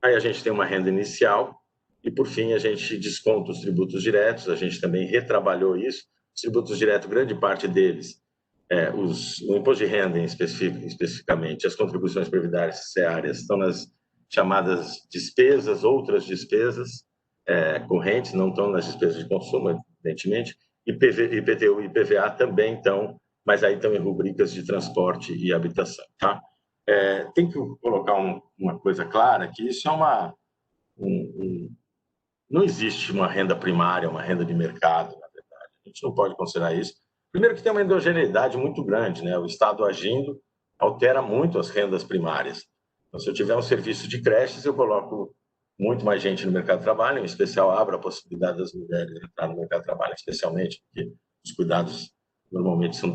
Aí a gente tem uma renda inicial e, por fim, a gente desconta os tributos diretos, a gente também retrabalhou isso. Os tributos diretos, grande parte deles, o imposto de renda especificamente, as contribuições previdenciárias estão nas chamadas despesas, outras despesas correntes, não estão nas despesas de consumo, evidentemente, IPTU e IPVA também estão, mas aí estão em rubricas de transporte e habitação. Tá? Tem que colocar uma coisa clara, que isso é não existe uma renda primária, uma renda de mercado, na verdade. A gente não pode considerar isso. Primeiro que tem uma endogeneidade muito grande, né? O Estado agindo altera muito as rendas primárias. Então, se eu tiver um serviço de creches, eu coloco muito mais gente no mercado de trabalho, em especial abro a possibilidade das mulheres entrar no mercado de trabalho, especialmente porque os cuidados normalmente são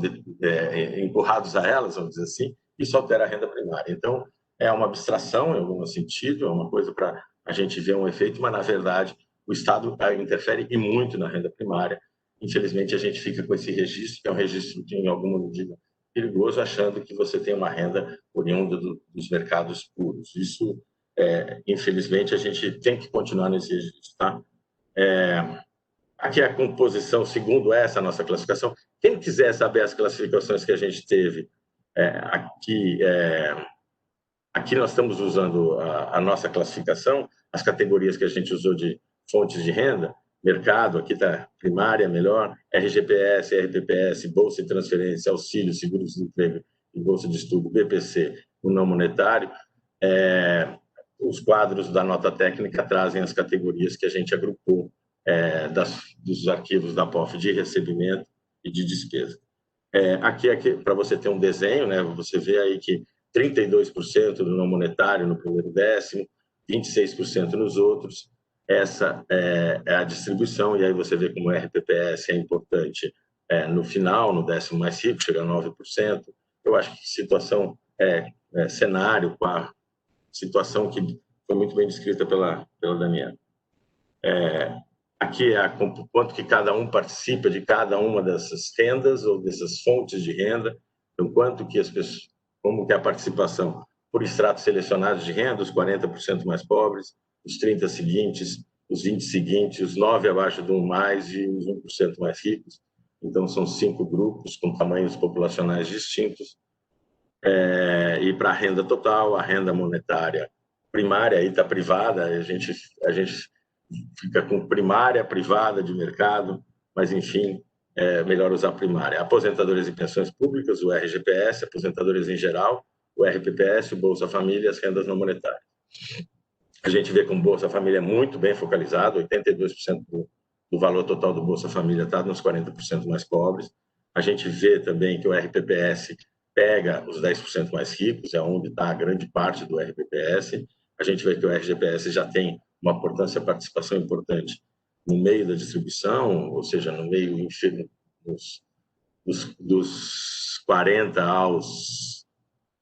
empurrados a elas, vamos dizer assim, isso altera a renda primária. Então, é uma abstração, em algum sentido, é uma coisa para a gente ver um efeito, mas, na verdade, o Estado interfere e muito na renda primária. Infelizmente, a gente fica com esse registro, que é um registro que, em alguma medida, perigoso, achando que você tem uma renda oriunda dos mercados puros. Isso, infelizmente, a gente tem que continuar nesse registro. Tá? Aqui é a composição, segundo essa nossa classificação. Quem quiser saber as classificações que a gente teve, aqui nós estamos usando a nossa classificação, as categorias que a gente usou de fontes de renda, mercado, aqui está primária, melhor, RGPS, RPPS, Bolsa de Transferência, Auxílio, Seguro-Desemprego e Bolsa de Estudo, BPC, o não monetário. Os quadros da nota técnica trazem as categorias que a gente agrupou dos arquivos da POF de recebimento e de despesa. Aqui para você ter um desenho, né, você vê aí que 32% do não monetário no primeiro décimo, 26% nos outros. Essa é a distribuição, e aí você vê como o RPPS é importante no final, no décimo mais rico, chega a 9%. Eu acho que situação, cenário, com a situação que foi muito bem descrita pela Daniela. Aqui é quanto que cada um participa de cada uma dessas rendas ou dessas fontes de renda, então quanto que as pessoas, como que é a participação por estratos selecionados de renda, os 40% mais pobres, os 30 seguintes, os 20 seguintes, os 9 abaixo do 1 mais e os 1% mais ricos. Então, são 5 grupos com tamanhos populacionais distintos. E para a renda total, a renda monetária primária, aí está privada, a gente fica com primária, privada, de mercado, mas, enfim, é melhor usar primária. Aposentadorias e pensões públicas, o RGPS, aposentadorias em geral, o RPPS, o Bolsa Família e as rendas não monetárias. A gente vê que o Bolsa Família é muito bem focalizado, 82% do valor total do Bolsa Família está nos 40% mais pobres. A gente vê também que o RPPS pega os 10% mais ricos, é onde está a grande parte do RPPS. A gente vê que o RGPS já tem uma participação importante no meio da distribuição, ou seja, no meio dos 40% aos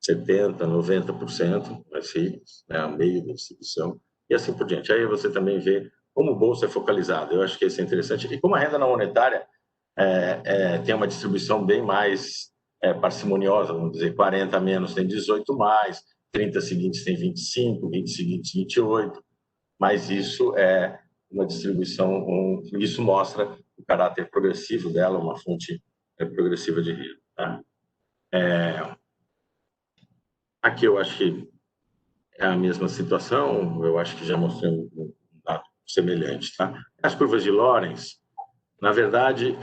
70%, 90% mais ricos, né, a meio da distribuição, e assim por diante. Aí você também vê como o bolso é focalizado. Eu acho que isso é interessante. E como a renda não monetária tem uma distribuição bem mais parcimoniosa, vamos dizer, 40 menos tem 18 mais, 30 seguintes tem 25, 20 seguintes 28, mas isso é uma distribuição, isso mostra o caráter progressivo dela, uma fonte progressiva de renda. Tá? Aqui eu acho que é a mesma situação, eu acho que já mostrei um dado semelhante. Tá? As curvas de Lorenz, na verdade,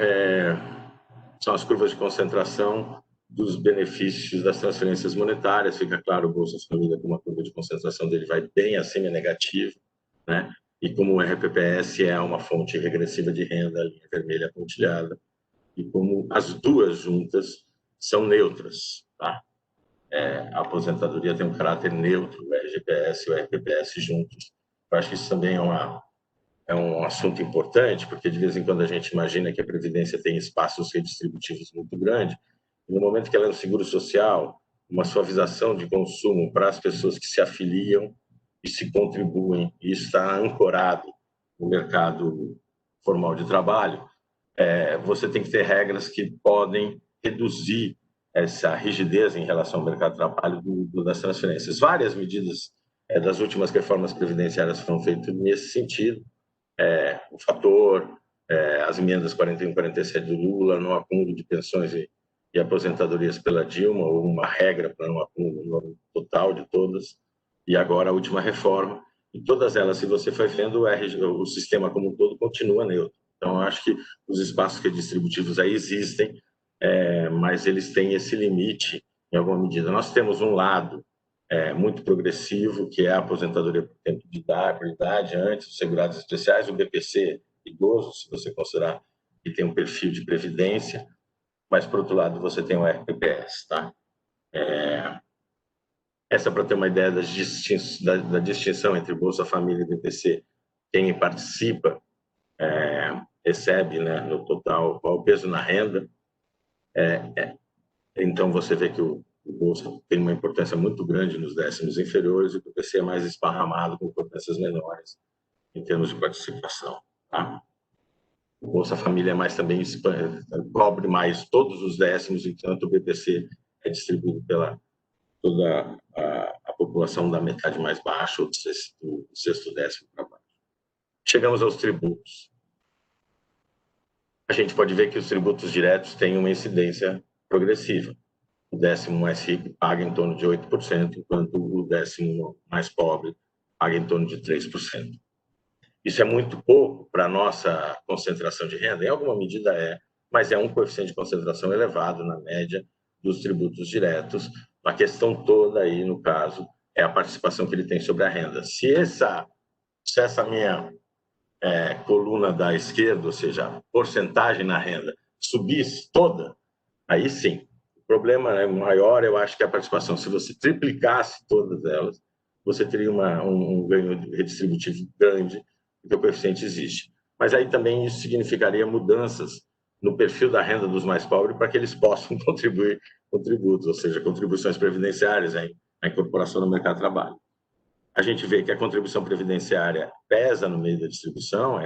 são as curvas de concentração dos benefícios das transferências monetárias. Fica claro, o Bolsa Família, com uma curva de concentração dele vai bem acima, é negativo, né? E como o RPPS é uma fonte regressiva de renda, a linha vermelha pontilhada, e como as duas juntas são neutras, tá? A aposentadoria tem um caráter neutro, o RGPS e o RPPS juntos. Eu acho que isso também é um assunto importante, porque de vez em quando a gente imagina que a Previdência tem espaços redistributivos muito grandes, e no momento que ela é um seguro social, uma suavização de consumo para as pessoas que se afiliam e se contribuem, e está ancorado no mercado formal de trabalho, você tem que ter regras que podem reduzir essa rigidez em relação ao mercado de trabalho das transferências. Várias medidas das últimas reformas previdenciárias foram feitas nesse sentido. O fator, as emendas 41 e 47 do Lula, no acúmulo de pensões e aposentadorias pela Dilma, ou uma regra para não acúmulo total de todas, e agora a última reforma. E todas elas, se você for vendo, o sistema como um todo continua neutro. Então, eu acho que os espaços redistributivos aí existem, mas eles têm esse limite em alguma medida. Nós temos um lado muito progressivo, que é a aposentadoria por tempo de idade, antes, os segurados especiais, o BPC idoso, se você considerar que tem um perfil de previdência, mas, por outro lado, você tem o RPPS. Tá? Essa para ter uma ideia da distinção entre Bolsa Família e BPC. Quem participa recebe, né, no total, qual o peso na renda. Então, você vê que o Bolsa tem uma importância muito grande nos décimos inferiores e o BPC é mais esparramado, com importâncias menores em termos de participação. Tá? O Bolsa Família é mais também cobre mais todos os décimos, enquanto o BPC é distribuído pela toda a população da metade mais baixa ou do sexto décimo para baixo. Chegamos aos tributos. A gente pode ver que os tributos diretos têm uma incidência progressiva. O décimo mais rico paga em torno de 8%, enquanto o décimo mais pobre paga em torno de 3%. Isso é muito pouco para a nossa concentração de renda, em alguma medida mas é um coeficiente de concentração elevado na média dos tributos diretos. A questão toda aí, no caso, é a participação que ele tem sobre a renda. Se essa minha coluna da esquerda, ou seja, a porcentagem na renda, subisse toda, aí sim. O problema maior, eu acho que é a participação. Se você triplicasse todas elas, você teria um ganho redistributivo grande, porque o coeficiente existe. Mas aí também isso significaria mudanças no perfil da renda dos mais pobres para que eles possam contribuir com tributos, ou seja, contribuições previdenciárias, a incorporação no mercado de trabalho. A gente vê que a contribuição previdenciária pesa no meio da distribuição,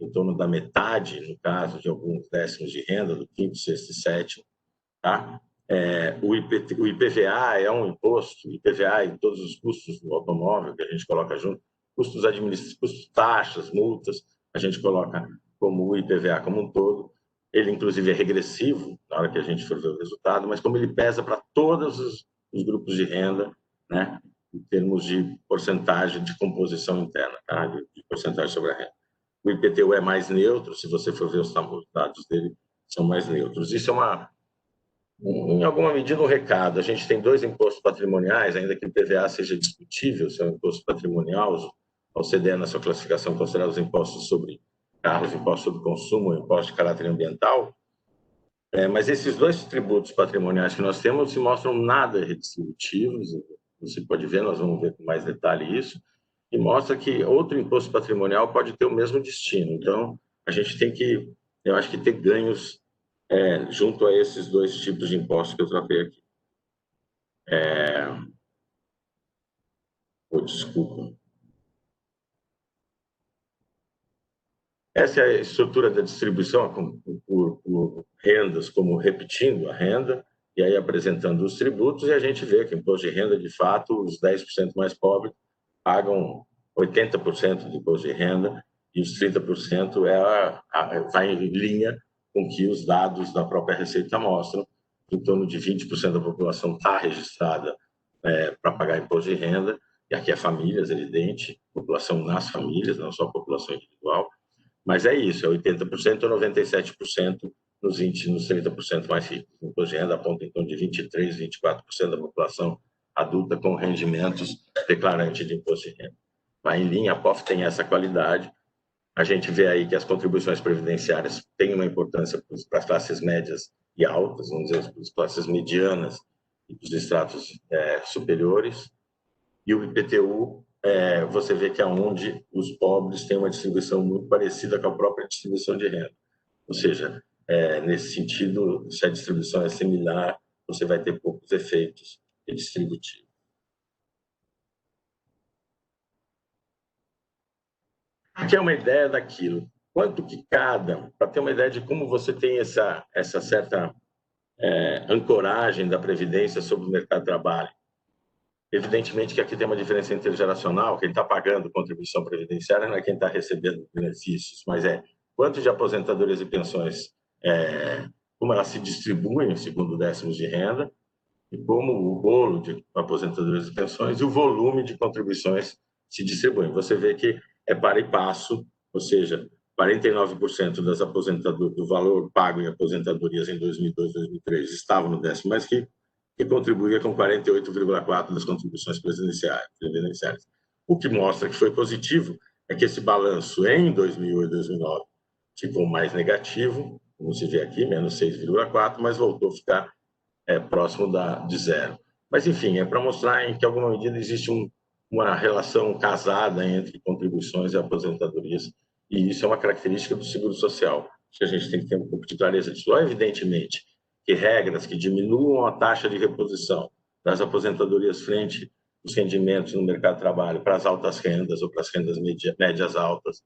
em torno da metade, no caso de alguns décimos de renda, do quinto, sexto e sétimo. Tá? O IPVA é um imposto, IPVA e todos os custos do automóvel que a gente coloca junto, custos administrativos, custos, taxas, multas, a gente coloca como o IPVA como um todo. Ele, inclusive, é regressivo na hora que a gente for ver o resultado, mas como ele pesa para todos os grupos de renda, né, em termos de porcentagem de composição interna, tá, de porcentagem sobre a renda. O IPTU é mais neutro, se você for ver os dados dele, são mais neutros. Isso é em alguma medida, um recado. A gente tem dois impostos patrimoniais, ainda que o IPVA seja discutível, se é um imposto patrimonial, a OCDE, na sua classificação, considera os impostos sobre carros, imposto sobre consumo, imposto de caráter ambiental, mas esses dois tributos patrimoniais que nós temos se mostram nada redistributivos, você pode ver, nós vamos ver com mais detalhe isso, e mostra que outro imposto patrimonial pode ter o mesmo destino. Então, a gente tem que, eu acho que ter ganhos junto a esses dois tipos de impostos que eu tratei aqui. Desculpa. Essa é a estrutura da distribuição por rendas, como repetindo a renda, e aí apresentando os tributos, e a gente vê que o imposto de renda, de fato, os 10% mais pobres pagam 80% do imposto de renda, e os 30% vai em linha com que os dados da própria Receita mostram. Em torno de 20% da população está registrada para pagar imposto de renda, e aqui é famílias, evidente, população nas famílias, não só a população individual, mas é isso, é 80% ou 97% nos 30% mais ricos. O imposto de renda aponta em torno de 23%, 24% da população adulta com rendimentos declarantes de imposto de renda. Vai em linha, a POF tem essa qualidade. A gente vê aí que as contribuições previdenciárias têm uma importância para as classes médias e altas, vamos dizer, para as classes medianas e para os estratos superiores. E o IPTU, você vê que é onde os pobres têm uma distribuição muito parecida com a própria distribuição de renda. Ou seja, nesse sentido, se a distribuição é similar, você vai ter poucos efeitos redistributivos. Aqui é uma ideia daquilo. quanto que cada, para ter uma ideia de como você tem essa certa ancoragem da Previdência sobre o mercado de trabalho. Evidentemente que aqui tem uma diferença intergeracional, quem está pagando contribuição previdenciária não é quem está recebendo benefícios, mas quanto de aposentadorias e pensões, como elas se distribuem segundo décimos de renda, e como o bolo de aposentadorias e pensões e o volume de contribuições se distribuem. Você vê que é para e passo, ou seja, 49% do valor pago em aposentadorias em 2002 2003 estavam no décimo mais rico, que contribuía com 48,4% das contribuições previdenciárias. O que mostra que foi positivo é que esse balanço em 2008 e 2009 ficou mais negativo, como se vê aqui, menos 6,4%, mas voltou a ficar próximo de zero. Mas, enfim, é para mostrar em que, em alguma medida, existe uma relação casada entre contribuições e aposentadorias, e isso é uma característica do seguro social. Acho que a gente tem que ter um pouco de clareza disso. Evidentemente, que regras que diminuam a taxa de reposição das aposentadorias frente aos rendimentos no mercado de trabalho para as altas rendas ou para as rendas médias altas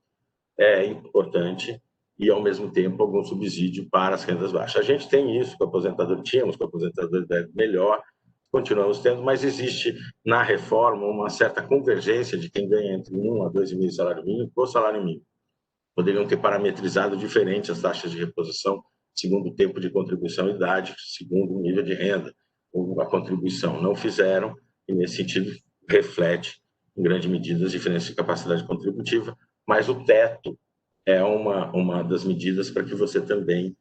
é importante, e, ao mesmo tempo, algum subsídio para as rendas baixas. A gente tem isso com a aposentadoria, tínhamos com a aposentadoria melhor, continuamos tendo, mas existe na reforma uma certa convergência de quem ganha entre 1 a 2,5 salário mínimo com o salário mínimo. Poderiam ter parametrizado diferente as taxas de reposição segundo o tempo de contribuição e idade, segundo o nível de renda ou a contribuição. Não fizeram, e, nesse sentido, reflete, em grande medida, as diferenças de capacidade contributiva, mas o teto é uma das medidas para que você também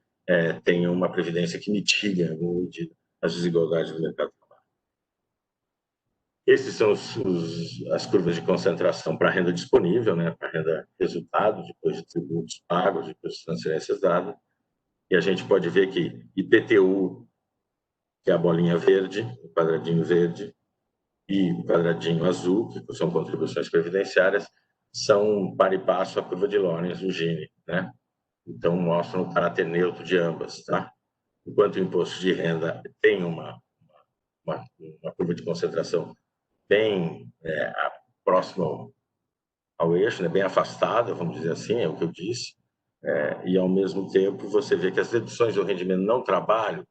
tenha uma previdência que mitigue, em alguma medida, as desigualdades do mercado de trabalho. Esses são as curvas de concentração para a renda disponível, né, para a renda resultado, depois de tributos pagos, depois de transferências dadas. E a gente pode ver que IPTU, que é a bolinha verde, o quadradinho verde, e o quadradinho azul, que são contribuições previdenciárias, são para e passo a curva de Lorenz do Gini, né? Então, mostram o caráter neutro de ambas, tá? Enquanto o imposto de renda tem uma curva de concentração bem próxima ao eixo, né? Bem afastada, vamos dizer assim, é o que eu disse, e, ao mesmo tempo, você vê que as deduções do rendimento não trabalho,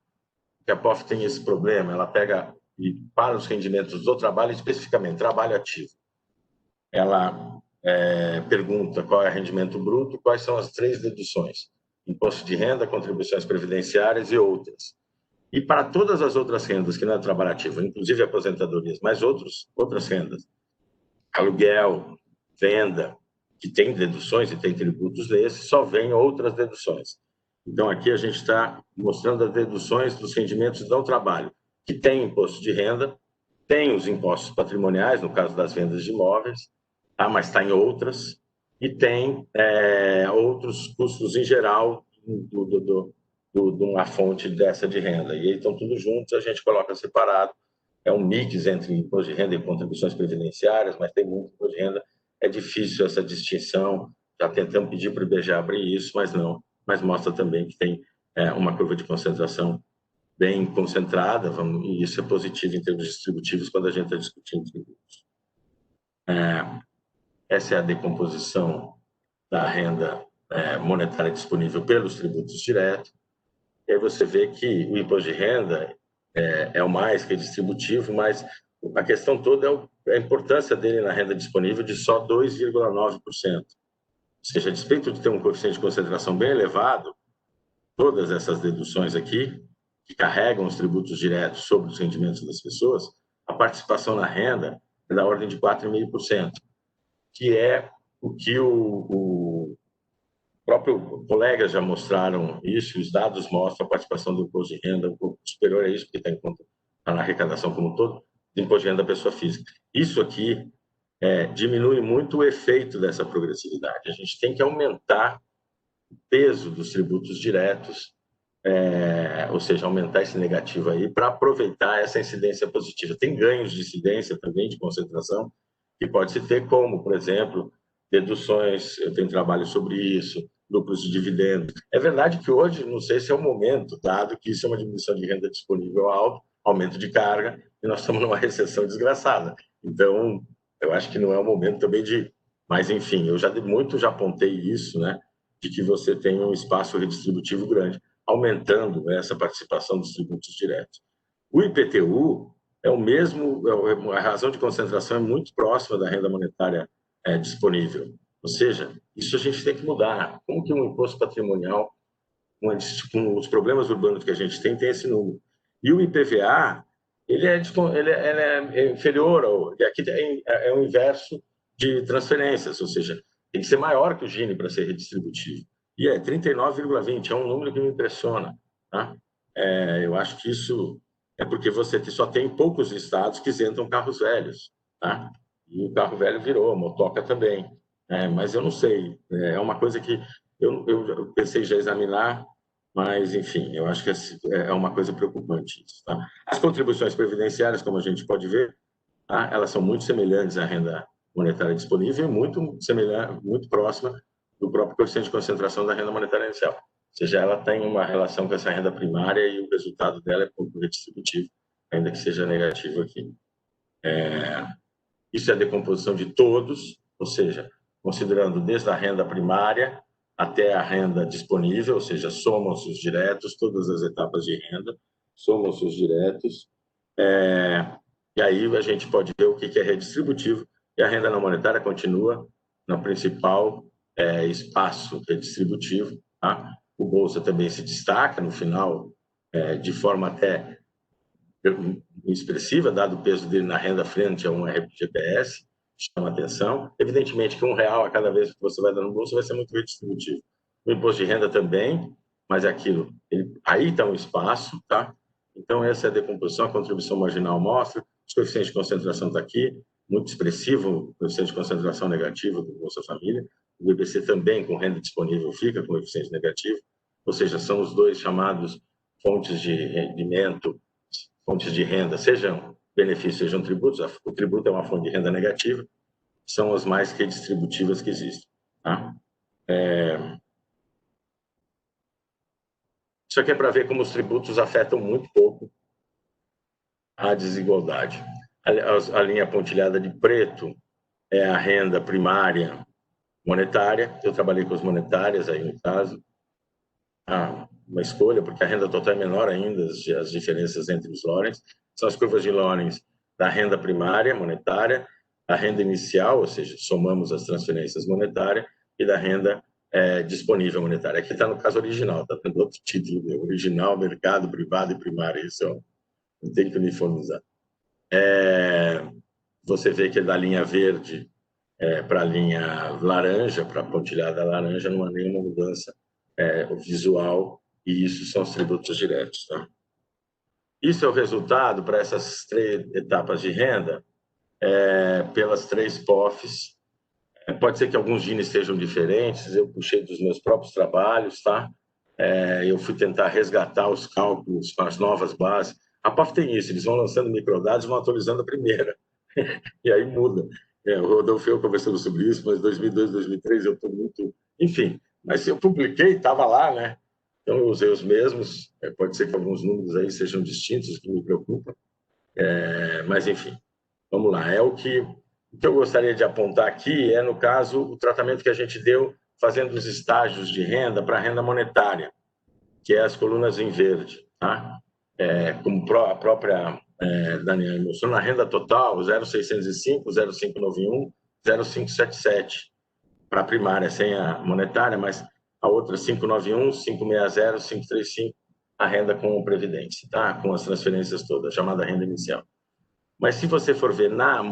que a POF tem esse problema, ela pega, e para os rendimentos do trabalho, especificamente, trabalho ativo, ela pergunta qual é o rendimento bruto, quais são as 3 deduções: imposto de renda, contribuições previdenciárias e outras. E para todas as outras rendas que não é trabalho ativo, inclusive aposentadorias, mas outras rendas, aluguel, venda, que tem deduções e tem tributos desses, só vem outras deduções. Então, aqui a gente está mostrando as deduções dos rendimentos do trabalho, que tem imposto de renda, tem os impostos patrimoniais, no caso das vendas de imóveis, tá? Mas está em outras, e tem outros custos em geral de uma fonte dessa de renda. E aí estão tudo juntos, a gente coloca separado, é um mix entre imposto de renda e contribuições previdenciárias, mas tem muito imposto de renda, é difícil essa distinção, já tentamos pedir para o IBGE abrir isso, mas não, mas mostra também que tem uma curva de concentração bem concentrada, e isso é positivo em termos distributivos quando a gente está discutindo tributos. Essa é a decomposição da renda monetária disponível pelos tributos diretos. E aí você vê que o imposto de renda é o mais que é distributivo, mas a questão toda é a importância dele na renda disponível de só 2,9%. Ou seja, a despeito de ter um coeficiente de concentração bem elevado, todas essas deduções aqui, que carregam os tributos diretos sobre os rendimentos das pessoas, a participação na renda é da ordem de 4,5%, que é o que o próprio colegas já mostraram isso, os dados mostram a participação do imposto de renda um pouco superior a isso, porque está em conta na arrecadação como um todo, do imposto de renda da pessoa física. Isso aqui diminui muito o efeito dessa progressividade. A gente tem que aumentar o peso dos tributos diretos, ou seja, aumentar esse negativo aí para aproveitar essa incidência positiva. Tem ganhos de incidência também, de concentração, que pode-se ter como, por exemplo, deduções, eu tenho trabalho sobre isso, lucros de dividendos. É verdade que hoje, não sei se é o momento, dado que isso é uma diminuição de renda disponível alta, aumento de carga, e nós estamos numa recessão desgraçada. Então, eu acho que não é o momento também de... Mas, enfim, eu já apontei isso, né? de que você tem um espaço redistributivo grande, aumentando essa participação dos tributos diretos. O IPTU é o mesmo, a razão de concentração é muito próxima da renda monetária disponível. Ou seja, isso a gente tem que mudar. Como que um imposto patrimonial, com os problemas urbanos que a gente tem esse número? E o IPVA, ele é inferior, aqui é o inverso de transferências, ou seja, tem que ser maior que o Gini para ser redistributivo. E é 39,20, é um número que me impressiona. Tá? Eu acho que isso é porque você só tem poucos estados que isentam carros velhos. Tá? E o carro velho virou, a motoca também. Mas eu não sei, é uma coisa que eu pensei já examinar, mas, enfim, eu acho que é uma coisa preocupante isso. Tá? As contribuições previdenciárias, como a gente pode ver, tá? Elas são muito semelhantes à renda monetária disponível e muito próxima do próprio coeficiente de concentração da renda monetária inicial. Ou seja, ela tem uma relação com essa renda primária e o resultado dela é pouco redistributivo, ainda que seja negativo aqui. Isso é a decomposição de todos, ou seja, considerando desde a renda primária até a renda disponível, ou seja, somam-se os diretos, todas as etapas de renda, somam-se os diretos, e aí a gente pode ver o que é redistributivo, e a renda não monetária continua no principal espaço redistributivo. Tá? O Bolsa também se destaca no final, de forma até expressiva, dado o peso dele na renda frente a um RGPS, chama atenção. Evidentemente que R$1 a cada vez que você vai dar no bolso vai ser muito redistributivo. O imposto de renda também, mas é aquilo. Aí está um espaço, tá? Então, essa é a decomposição, a contribuição marginal mostra, os coeficientes de concentração está aqui, muito expressivo o coeficiente de concentração negativo do Bolsa Família. O IBC também, com renda disponível, fica com coeficiente negativo, ou seja, são os dois chamados fontes de rendimento, fontes de renda, sejam benefícios, sejam tributos. O tributo é uma fonte de renda negativa, são as mais redistributivas que existem. Tá? Isso aqui é para ver como os tributos afetam muito pouco a desigualdade. A linha pontilhada de preto é a renda primária monetária. Eu trabalhei com as monetárias aí no caso. Uma escolha, porque a renda total é menor ainda, as diferenças entre os Lorenz. São as curvas de Lorenz da renda primária monetária, a renda inicial, ou seja, somamos as transferências monetárias, e da renda disponível monetária. Aqui está no caso original, está tendo outro título, original, mercado, privado e primário, isso não tem que uniformizar. Você vê que da linha verde para a linha laranja, para a pontilhada laranja, não há nenhuma mudança visual, e isso são os tributos diretos. Tá? Isso é o resultado para essas 3 etapas de renda, pelas 3 POFs. Pode ser que alguns Gini sejam diferentes, eu puxei dos meus próprios trabalhos, tá? Eu fui tentar resgatar os cálculos com as novas bases. A POF tem isso, eles vão lançando microdados e vão atualizando a primeira, e aí muda. O Rodolfo e eu conversamos sobre isso, mas 2002, 2003 eu estou muito... Enfim, mas se eu publiquei, estava lá, né? Então eu usei os mesmos, pode ser que alguns números aí sejam distintos, que me preocupa, mas enfim, vamos lá. O que eu gostaria de apontar aqui no caso, o tratamento que a gente deu fazendo os estágios de renda para a renda monetária, que é as colunas em verde, tá? Como a própria Daniela mostrou, na renda total, 0,605, 0,591, 0,577 para a primária, sem a monetária, mas a outra 591, 560, 535, a renda com previdência, tá? Com as transferências todas, chamada renda inicial. Mas se você for ver na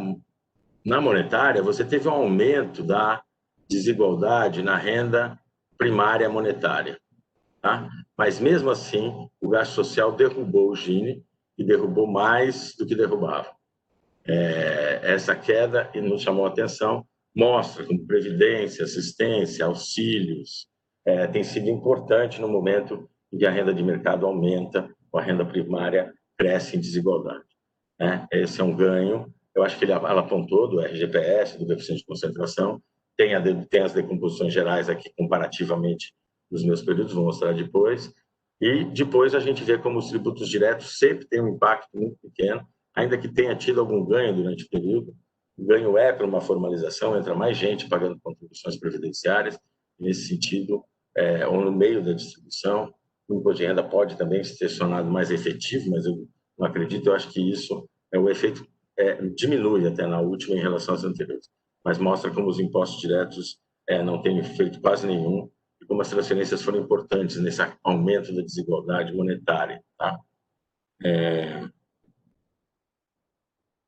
monetária, você teve um aumento da desigualdade na renda primária monetária. Tá? Mas, mesmo assim, o gasto social derrubou o Gini e derrubou mais do que derrubava. Essa queda, e nos chamou a atenção, mostra como previdência, assistência, auxílios, tem sido importante no momento em que a renda de mercado aumenta ou a renda primária cresce em desigualdade. Esse é um ganho. Eu acho que ela apontou do RGPS, do coeficiente de concentração, tem as decomposições gerais aqui comparativamente nos meus períodos, vou mostrar depois. E depois a gente vê como os tributos diretos sempre têm um impacto muito pequeno, ainda que tenha tido algum ganho durante o período. O ganho para uma formalização, entra mais gente pagando contribuições previdenciárias. Nesse sentido, ou no meio da distribuição. O imposto de renda pode também ser tornado mais efetivo, mas eu não acredito. Eu acho que isso o efeito diminui até na última em relação às anteriores, mas mostra como os impostos diretos não têm efeito quase nenhum e como as transferências foram importantes nesse aumento da desigualdade monetária. Tá?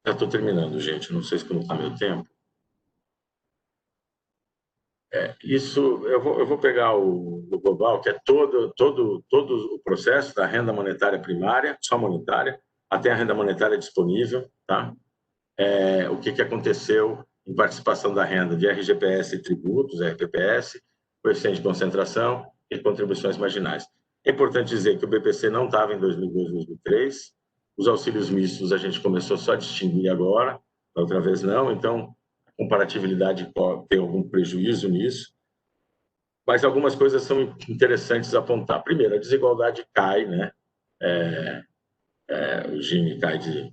Já estou terminando, gente. Não sei como está meu tempo. Isso, eu vou pegar o global, que é todo o processo da renda monetária primária, só monetária, até a renda monetária disponível, tá? O que aconteceu em participação da renda de RGPS e tributos, RPPS, coeficiente de concentração e contribuições marginais. É importante dizer que o BPC não estava em 2002, 2003, os auxílios mistos a gente começou só a distinguir agora, da outra vez não, então a comparatibilidade pode ter algum prejuízo nisso, mas algumas coisas são interessantes a apontar. Primeiro, a desigualdade cai, né? O Gini cai de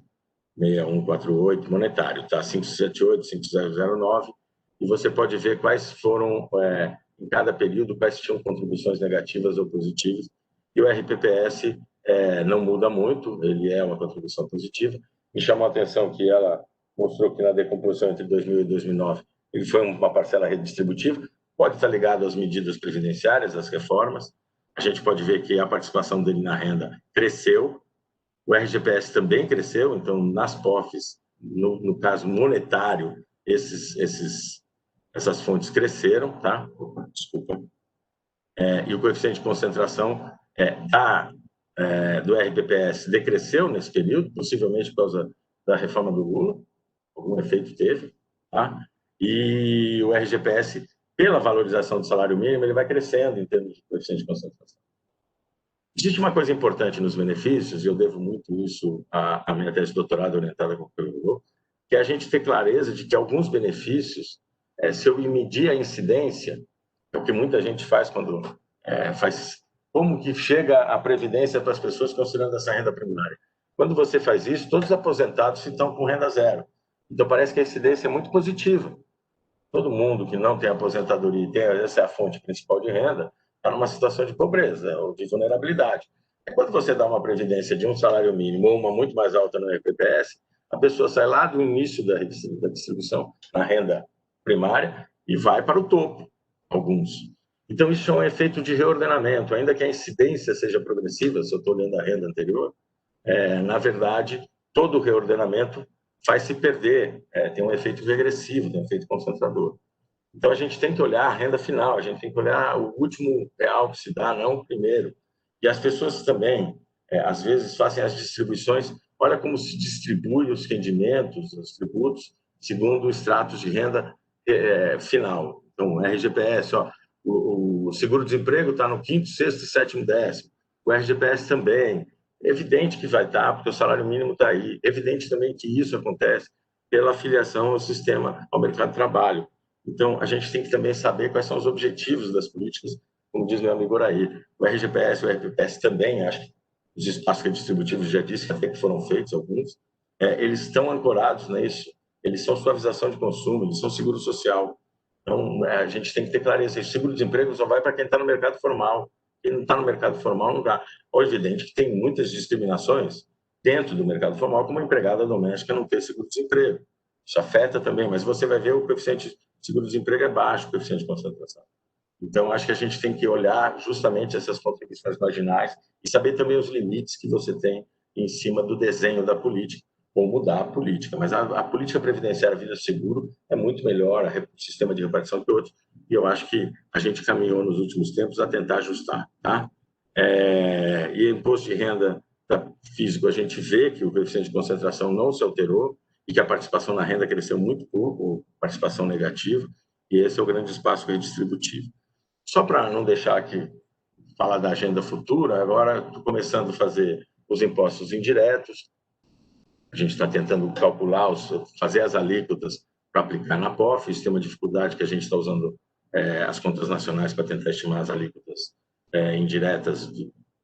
6148 monetário, tá? 578, 5009, e você pode ver quais foram, em cada período, quais tinham contribuições negativas ou positivas, e o RPPS não muda muito, ele é uma contribuição positiva. Me chamou a atenção que ela mostrou que na decomposição entre 2000 e 2009 ele foi uma parcela redistributiva, pode estar ligado às medidas previdenciárias, às reformas. A gente pode ver que a participação dele na renda cresceu, o RGPS também cresceu, então nas POFs, no caso monetário, essas fontes cresceram, tá? Desculpa. E o coeficiente de concentração do RPPS decresceu nesse período, possivelmente por causa da reforma do Lula, algum efeito teve, tá? E o RGPS, pela valorização do salário mínimo, ele vai crescendo em termos de coeficiente de concentração. Existe uma coisa importante nos benefícios, e eu devo muito isso à minha tese de doutorado orientada com o Lula, que é a gente ter clareza de que alguns benefícios, se eu medir a incidência, é o que muita gente faz quando faz como que chega a previdência para as pessoas considerando essa renda primária. Quando você faz isso, todos os aposentados estão com renda zero. Então, parece que a incidência é muito positiva. Todo mundo que não tem aposentadoria e essa é a fonte principal de renda, está numa situação de pobreza ou de vulnerabilidade. Quando você dá uma previdência de um salário mínimo ou uma muito mais alta no RPPS, a pessoa sai lá do início da distribuição na renda primária e vai para o topo, alguns. Então, isso é um efeito de reordenamento. Ainda que a incidência seja progressiva, se eu estou olhando a renda anterior, na verdade, todo o reordenamento faz se perder, tem um efeito regressivo, tem um efeito concentrador. Então, a gente tem que olhar a renda final, a gente tem que olhar o último real que se dá, não o primeiro. E as pessoas também, às vezes, fazem as distribuições, olha como se distribui os rendimentos, os tributos, segundo os extratos de renda final. Então, o RGPS, o seguro-desemprego está no 5º, 6º e 7º décimo. O RGPS também. É evidente que vai estar, porque o salário mínimo está aí. É evidente também que isso acontece pela afiliação ao sistema, ao mercado de trabalho. Então, a gente tem que também saber quais são os objetivos das políticas, como diz meu amigo Oraí. O RGPS, o RPPS também, acho que os espaços redistributivos, já disse, até que foram feitos alguns, eles estão ancorados nisso. Eles são suavização de consumo, eles são seguro social. Então, a gente tem que ter clareza. O seguro-desemprego só vai para quem está no mercado formal. Quem não está no mercado formal não dá. É evidente que tem muitas discriminações dentro do mercado formal, como a empregada doméstica não ter seguro-desemprego. Isso afeta também, mas você vai ver o coeficiente de seguro-desemprego é baixo, o coeficiente de concentração. Então, acho que a gente tem que olhar justamente essas contribuições marginais e saber também os limites que você tem em cima do desenho da política, ou mudar a política. Mas a política previdenciária Vida Seguro é muito melhor, o sistema de repartição que outros, e eu acho que a gente caminhou nos últimos tempos a tentar ajustar. Tá? E imposto de renda físico, a gente vê que o coeficiente de concentração não se alterou e que a participação na renda cresceu muito pouco, participação negativa, e esse é o grande espaço redistributivo. Só para não deixar aqui falar da agenda futura, agora estou começando a fazer os impostos indiretos, a gente está tentando calcular, fazer as alíquotas para aplicar na POF, isso tem uma dificuldade que a gente está usando as contas nacionais para tentar estimar as alíquotas indiretas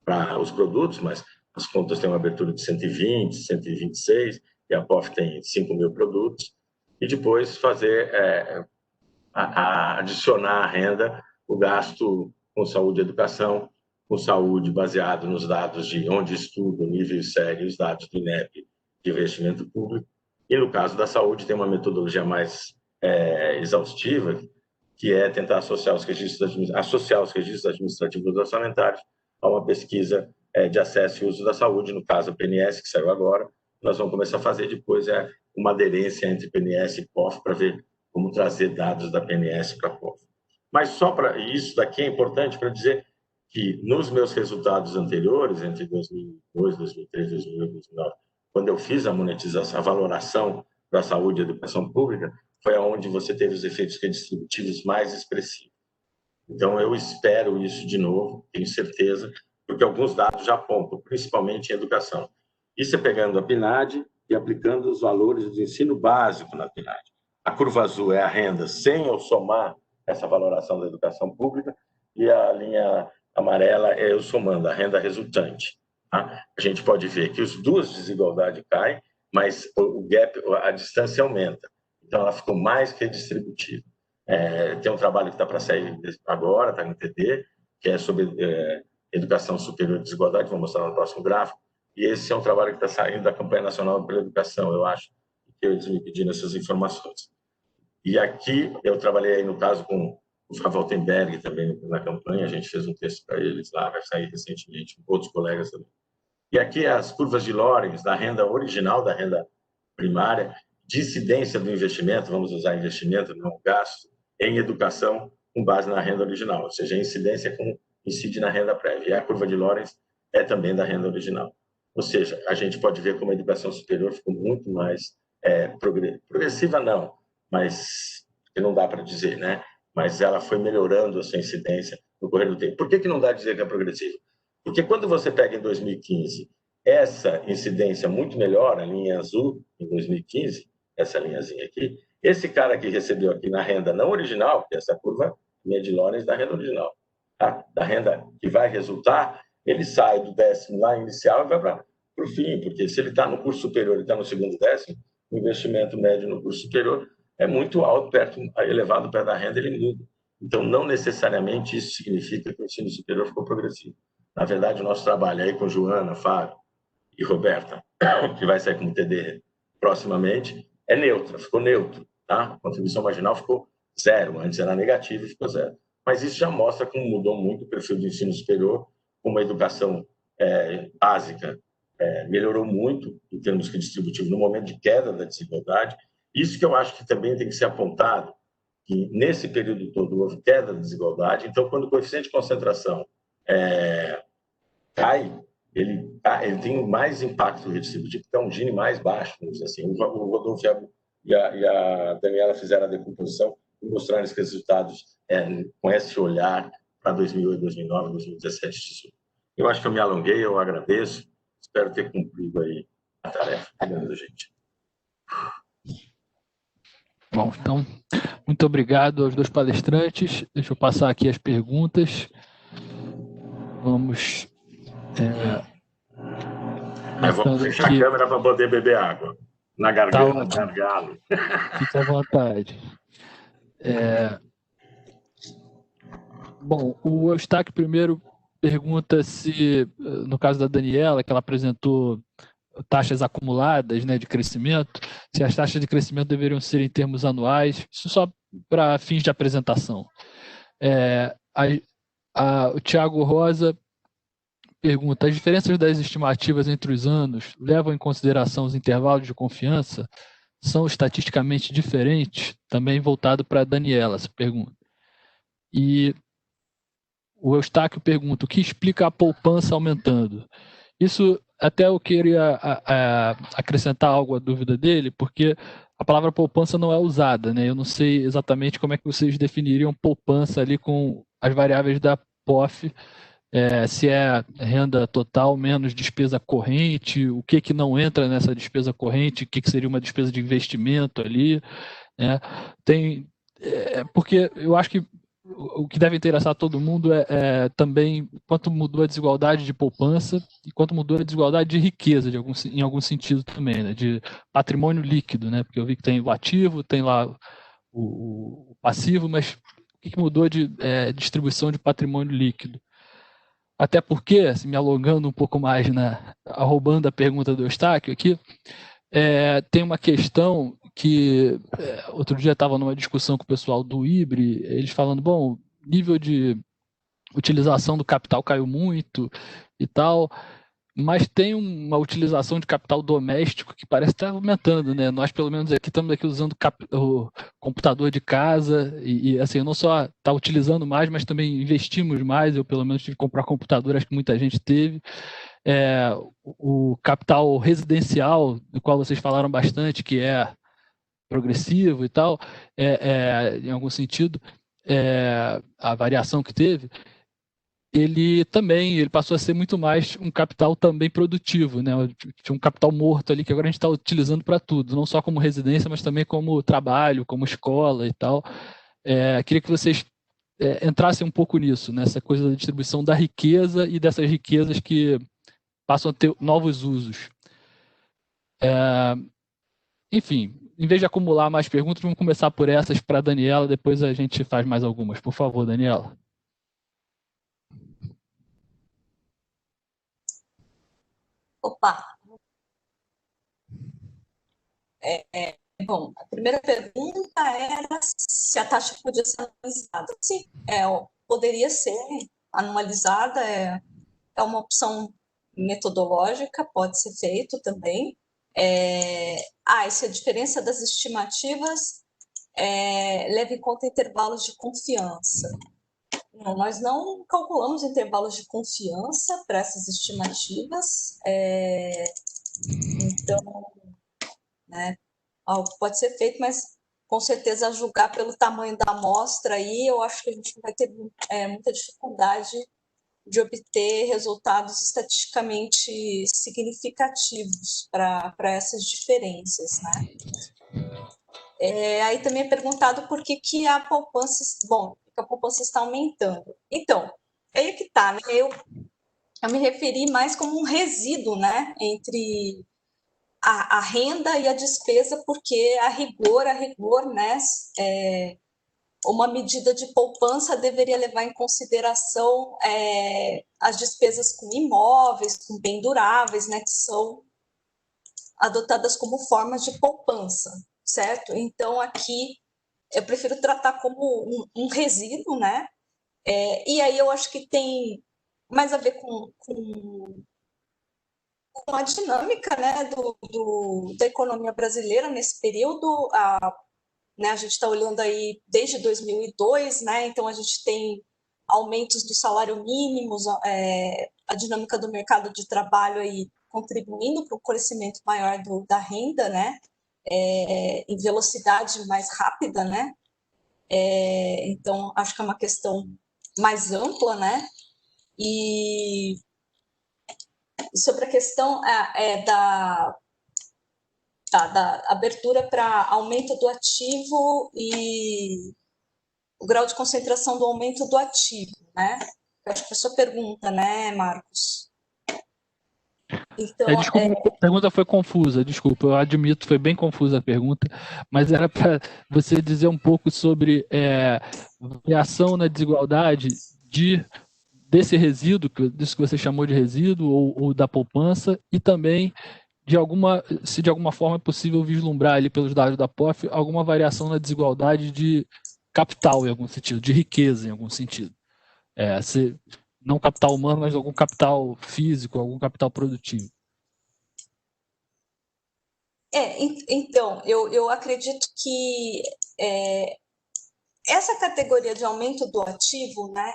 para os produtos, mas as contas têm uma abertura de 120, 126, e a POF tem 5 mil produtos, e depois fazer, adicionar à renda o gasto com saúde e educação, com saúde baseado nos dados de onde estuda, nível sério, os dados do INEP de investimento público. E no caso da saúde, tem uma metodologia mais exaustiva, que é tentar associar os registros administrativos e orçamentários a uma pesquisa de acesso e uso da saúde, no caso a PNS, que saiu agora. Nós vamos começar a fazer depois uma aderência entre PNS e POF para ver como trazer dados da PNS para a POF. Mas só para isso daqui é importante para dizer que nos meus resultados anteriores, entre 2002, 2003, 2008, 2009, quando eu fiz a monetização, a valoração da saúde e educação pública, foi onde você teve os efeitos redistributivos mais expressivos. Então, eu espero isso de novo, tenho certeza, porque alguns dados já apontam, principalmente em educação. Isso é pegando a PNAD e aplicando os valores do ensino básico na PNAD. A curva azul é a renda sem eu somar essa valoração da educação pública e a linha amarela é eu somando a renda resultante. Tá? A gente pode ver que as duas desigualdades caem, mas o gap, a distância aumenta. Então, ela ficou mais redistributiva. Tem um trabalho que está para sair agora, está no TD, que é sobre educação superior e desigualdade, vou mostrar no próximo gráfico. E esse é um trabalho que está saindo da Campanha Nacional pela Educação, eu acho, que eles me pediram essas informações. E aqui, eu trabalhei, no caso, com o Rafael Tenberg também na campanha, a gente fez um texto para eles lá, vai sair recentemente, com outros colegas também. E aqui as curvas de Lorenz, da renda original, da renda primária, de incidência do investimento, vamos usar investimento, não gasto, em educação, com base na renda original, ou seja, a incidência incide na renda prévia. E a curva de Lorenz é também da renda original. Ou seja, a gente pode ver como a educação superior ficou muito mais progressiva, não, mas que não dá para dizer, né? Mas ela foi melhorando a sua incidência no correr do tempo. Por que não dá para dizer que é progressiva? Porque quando você pega em 2015 essa incidência muito melhor, a linha azul, em 2015, essa linhazinha aqui, esse cara que recebeu aqui na renda não original, porque essa curva linha de Lorenz da renda original, tá? Da renda que vai resultar, ele sai do décimo lá inicial e vai para o fim, porque se ele está no curso superior e está no segundo décimo, o investimento médio no curso superior é muito alto, elevado perto da renda, ele muda. Então, não necessariamente isso significa que o ensino superior ficou progressivo. Na verdade, o nosso trabalho aí com Joana, Fábio e Roberta, que vai sair como TD proximamente, é neutra, ficou neutro. Tá? A contribuição marginal ficou zero, antes era negativo e ficou zero. Mas isso já mostra como mudou muito o perfil do ensino superior, como a educação básica melhorou muito em termos redistributivos no momento de queda da desigualdade. Isso que eu acho que também tem que ser apontado, que nesse período todo houve queda da desigualdade, então quando o coeficiente de concentração cai, ele tem mais impacto redistributivo, porque é um Gini mais baixo, vamos dizer assim. O Rodolfo e a Daniela fizeram a decomposição e mostraram esses resultados com esse olhar para 2008, 2009, 2017, 2018. Eu acho que eu me alonguei, eu agradeço, espero ter cumprido aí a tarefa. Obrigado, gente. Bom, então, muito obrigado aos dois palestrantes. Deixa eu passar aqui as perguntas. Vamos... vamos fechar a câmera para poder beber água. Na garganta, tá gargalo. Fique à vontade. Bom, o Eustáquio primeiro pergunta se, no caso da Daniela, que ela apresentou taxas acumuladas, né, de crescimento, se as taxas de crescimento deveriam ser em termos anuais, isso só para fins de apresentação. O Tiago Rosa pergunta: as diferenças das estimativas entre os anos levam em consideração os intervalos de confiança? São estatisticamente diferentes? Também voltado para a Daniela, essa pergunta. E o Eustáquio pergunta: o que explica a poupança aumentando? Isso até eu queria acrescentar algo à dúvida dele, porque a palavra poupança não é usada, né? Eu não sei exatamente como é que vocês definiriam poupança ali com as variáveis da POF, se é renda total menos despesa corrente, o que não entra nessa despesa corrente, o que seria uma despesa de investimento ali, né? Porque eu acho que o que deve interessar todo mundo também quanto mudou a desigualdade de poupança e quanto mudou a desigualdade de riqueza, em algum sentido também, né? De patrimônio líquido, né? Porque eu vi que tem o ativo, tem lá o passivo, mas o que mudou de distribuição de patrimônio líquido? Até porque, assim, me alongando um pouco mais, roubando a pergunta do Eustáquio aqui, tem uma questão que outro dia estava numa discussão com o pessoal do IBRE, eles falando, bom, nível de utilização do capital caiu muito e tal, mas tem uma utilização de capital doméstico que parece estar aumentando, né? Nós, pelo menos, estamos aqui usando o computador de casa e assim, não só está utilizando mais, mas também investimos mais. Eu, pelo menos, tive que comprar computador, acho que muita gente teve. O capital residencial, do qual vocês falaram bastante, que é progressivo e tal, em algum sentido, a variação que teve, ele passou a ser muito mais um capital também produtivo, né? Tinha um capital morto ali que agora a gente está utilizando para tudo, não só como residência, mas também como trabalho, como escola e tal. Queria que vocês entrassem um pouco nisso, nessa coisa da distribuição da riqueza e dessas riquezas que passam a ter novos usos. Enfim, em vez de acumular mais perguntas, vamos começar por essas para a Daniela, depois a gente faz mais algumas. Por favor, Daniela. Opa! Bom, a primeira pergunta era se a taxa podia ser anualizada. Sim, poderia ser anualizada, é uma opção metodológica, pode ser feito também. E se a diferença das estimativas leva em conta intervalos de confiança. Não, nós não calculamos intervalos de confiança para essas estimativas, então, algo pode ser feito, mas com certeza a julgar pelo tamanho da amostra aí, eu acho que a gente vai ter muita dificuldade de obter resultados estatisticamente significativos para essas diferenças, né? Aí também é perguntado por que a poupança, a poupança está aumentando. Então, aí que está, né? Eu me referi mais como um resíduo, né, entre a renda e a despesa, porque a rigor, né, uma medida de poupança deveria levar em consideração as despesas com imóveis, com bem duráveis, né, que são adotadas como formas de poupança, certo? Então, aqui, eu prefiro tratar como um resíduo, né? E aí eu acho que tem mais a ver com a dinâmica, né, da economia brasileira nesse período. Né, a gente está olhando aí desde 2002, né? Então a gente tem aumentos do salário mínimo, a dinâmica do mercado de trabalho aí contribuindo para o crescimento maior da renda, né? Em velocidade mais rápida, né? Então acho que é uma questão mais ampla, né? E sobre a questão da abertura para aumento do ativo e o grau de concentração do aumento do ativo, né? Eu acho que a sua pergunta, né, Marcos? Então, desculpa, a pergunta foi confusa, desculpa, eu admito, foi bem confusa a pergunta, mas era para você dizer um pouco sobre variação na desigualdade desse resíduo, disso que você chamou de resíduo, ou da poupança, e também se de alguma forma é possível vislumbrar ali pelos dados da POF alguma variação na desigualdade de capital em algum sentido, de riqueza em algum sentido. Não capital humano, mas algum capital físico, algum capital produtivo. Então, eu acredito que essa categoria de aumento do ativo, né,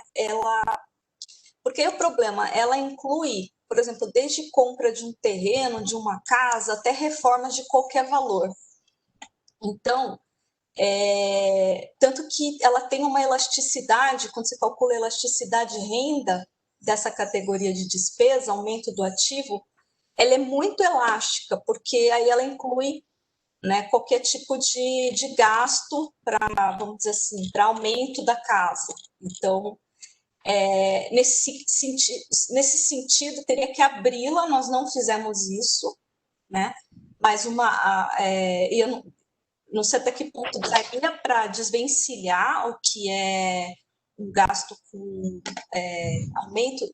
porque o problema, ela inclui, por exemplo, desde compra de um terreno, de uma casa, até reformas de qualquer valor. Então, tanto que ela tem uma elasticidade, quando você calcula a elasticidade de renda dessa categoria de despesa, aumento do ativo, ela é muito elástica, porque aí ela inclui, né, qualquer tipo de gasto para, vamos dizer assim, para aumento da casa. Então, nesse sentido, teria que abri-la, nós não fizemos isso, né? Mas não sei até que ponto daria para desvencilhar o que é um gasto com aumento,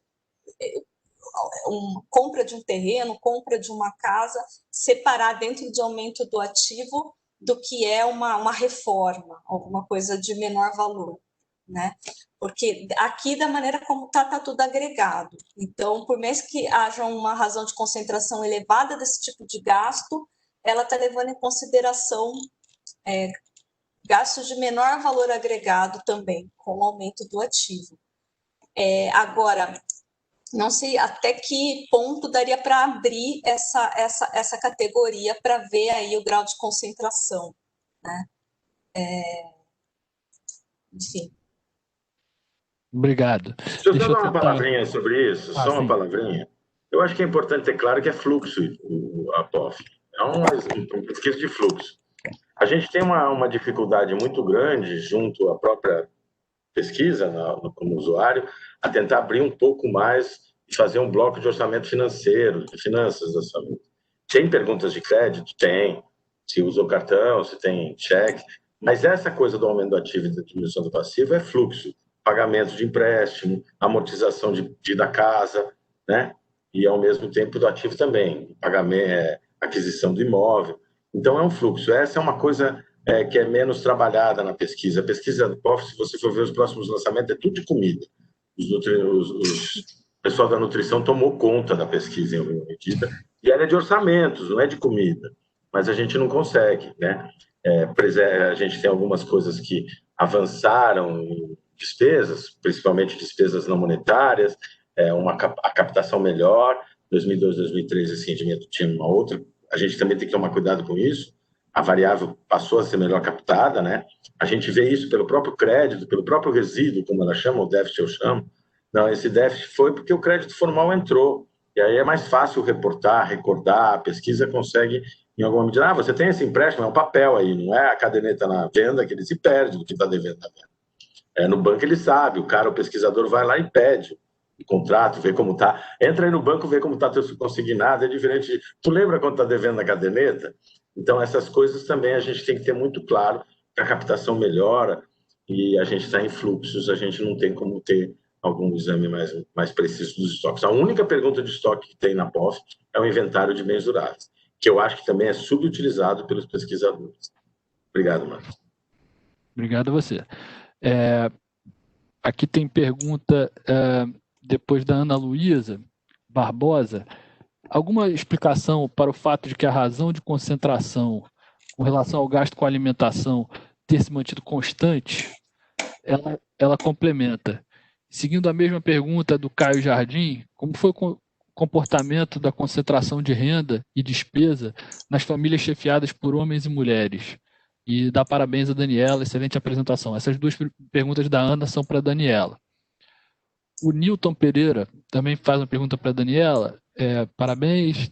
compra de um terreno, compra de uma casa, separar dentro de aumento do ativo do que é uma reforma, alguma coisa de menor valor, né? Porque aqui, da maneira como está tudo agregado. Então, por mais que haja uma razão de concentração elevada desse tipo de gasto, ela está levando em consideração gastos de menor valor agregado também, com o aumento do ativo. Agora, não sei até que ponto daria para abrir essa categoria para ver aí o grau de concentração, né? Enfim. Obrigado. Deixa eu só dar uma palavrinha sobre isso, só uma sim. palavrinha. Eu acho que é importante ter claro que é fluxo a POF. É uma pesquisa de fluxo. A gente tem uma dificuldade muito grande junto à própria pesquisa, como usuário, a tentar abrir um pouco mais e fazer um bloco de orçamento financeiro, de finanças da família. Tem perguntas de crédito? Tem. Se usou cartão, se tem cheque. Mas essa coisa do aumento do ativo e da diminuição do passivo é fluxo. Pagamento de empréstimo, amortização da casa, né? E, ao mesmo tempo, do ativo também. Pagamento, aquisição do imóvel. Então, é um fluxo. Essa é uma coisa que é menos trabalhada na pesquisa. A pesquisa do POF, se você for ver os próximos lançamentos, é tudo de comida. O pessoal da nutrição tomou conta da pesquisa em alguma medida, e ela é de orçamentos, não é de comida. Mas a gente não consegue, né? A gente tem algumas coisas que avançaram em despesas, principalmente despesas não monetárias, a captação melhor. 2002, 2013, esse rendimento tinha uma outra. A gente também tem que tomar cuidado com isso. A variável passou a ser melhor captada, né? A gente vê isso pelo próprio crédito, pelo próprio resíduo, como ela chama, o déficit eu chamo. Não, esse déficit foi porque o crédito formal entrou. E aí é mais fácil reportar, recordar, a pesquisa consegue, em alguma medida, você tem esse empréstimo, é um papel aí, não é a caderneta na venda que ele se perde do que está devendo na venda. No banco ele sabe, o pesquisador vai lá e pede o contrato, vê como está. Entra aí no banco, vê como está teu consignado, é diferente de... Tu lembra quando está devendo na caderneta? Então, essas coisas também a gente tem que ter muito claro que a captação melhora e a gente está em fluxos, a gente não tem como ter algum exame mais preciso dos estoques. A única pergunta de estoque que tem na POF é o inventário de bens duráveis, que eu acho que também é subutilizado pelos pesquisadores. Obrigado, Marcos. Obrigado a você. Aqui tem pergunta depois da Ana Luísa Barbosa. Alguma explicação para o fato de que a razão de concentração com relação ao gasto com alimentação ter se mantido constante? Ela complementa. Seguindo a mesma pergunta do Caio Jardim, como foi o comportamento da concentração de renda e despesa nas famílias chefiadas por homens e mulheres? E dá parabéns a Daniela, excelente apresentação. Essas duas perguntas da Ana são para a Daniela. O Newton Pereira também faz uma pergunta para a Daniela. Parabéns.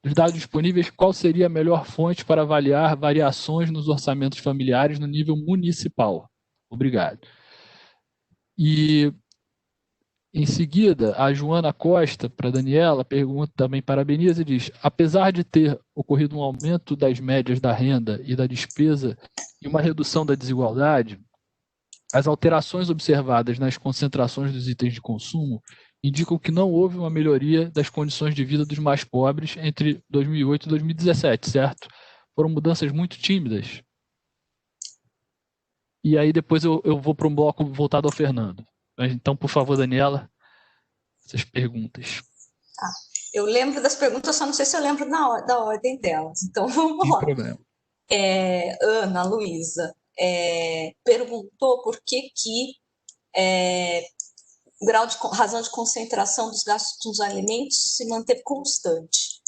Dos dados disponíveis, qual seria a melhor fonte para avaliar variações nos orçamentos familiares no nível municipal? Obrigado. E, em seguida, a Joana Costa, para a Daniela, pergunta também, parabeniza e diz: apesar de ter ocorrido um aumento das médias da renda e da despesa e uma redução da desigualdade, as alterações observadas nas concentrações dos itens de consumo indicam que não houve uma melhoria das condições de vida dos mais pobres entre 2008 e 2017, certo? Foram mudanças muito tímidas. E aí depois eu vou para um bloco voltado ao Fernando. Então, por favor, Daniela, essas perguntas. Eu lembro das perguntas, só não sei se eu lembro da ordem delas. Então, vamos lá. Sem problema. Ana Luísa perguntou por que o grau de razão de concentração dos gastos com os alimentos se manteve constante.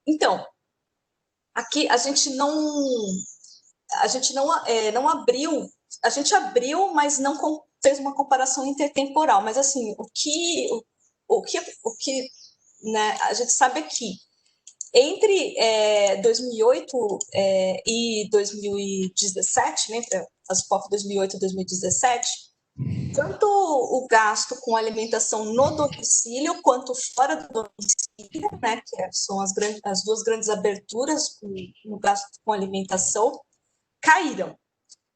Então, aqui a gente não abriu, a gente abriu, mas não fez uma comparação intertemporal. Mas assim, o que né, a gente sabe é que entre 2008 e 2017, né, entre as POF 2008 e 2017, tanto o gasto com alimentação no domicílio quanto fora do domicílio, né, que são as duas grandes aberturas no gasto com alimentação, caíram.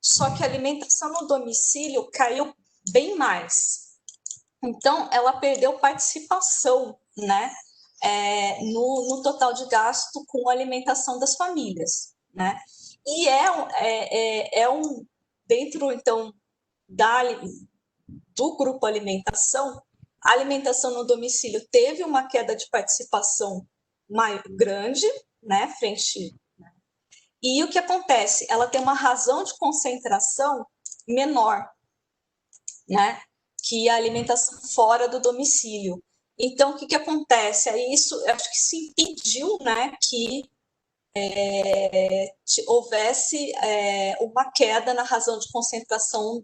Só que a alimentação no domicílio caiu bem mais. Então, ela perdeu participação, né, no total de gasto com a alimentação das famílias, né? E dentro, então, do grupo alimentação, a alimentação no domicílio teve uma queda de participação grande, né, frente. E o que acontece? Ela tem uma razão de concentração menor, né, que a alimentação fora do domicílio. Então, o que acontece? Aí isso, eu acho que se impediu, né, que houvesse uma queda na razão de concentração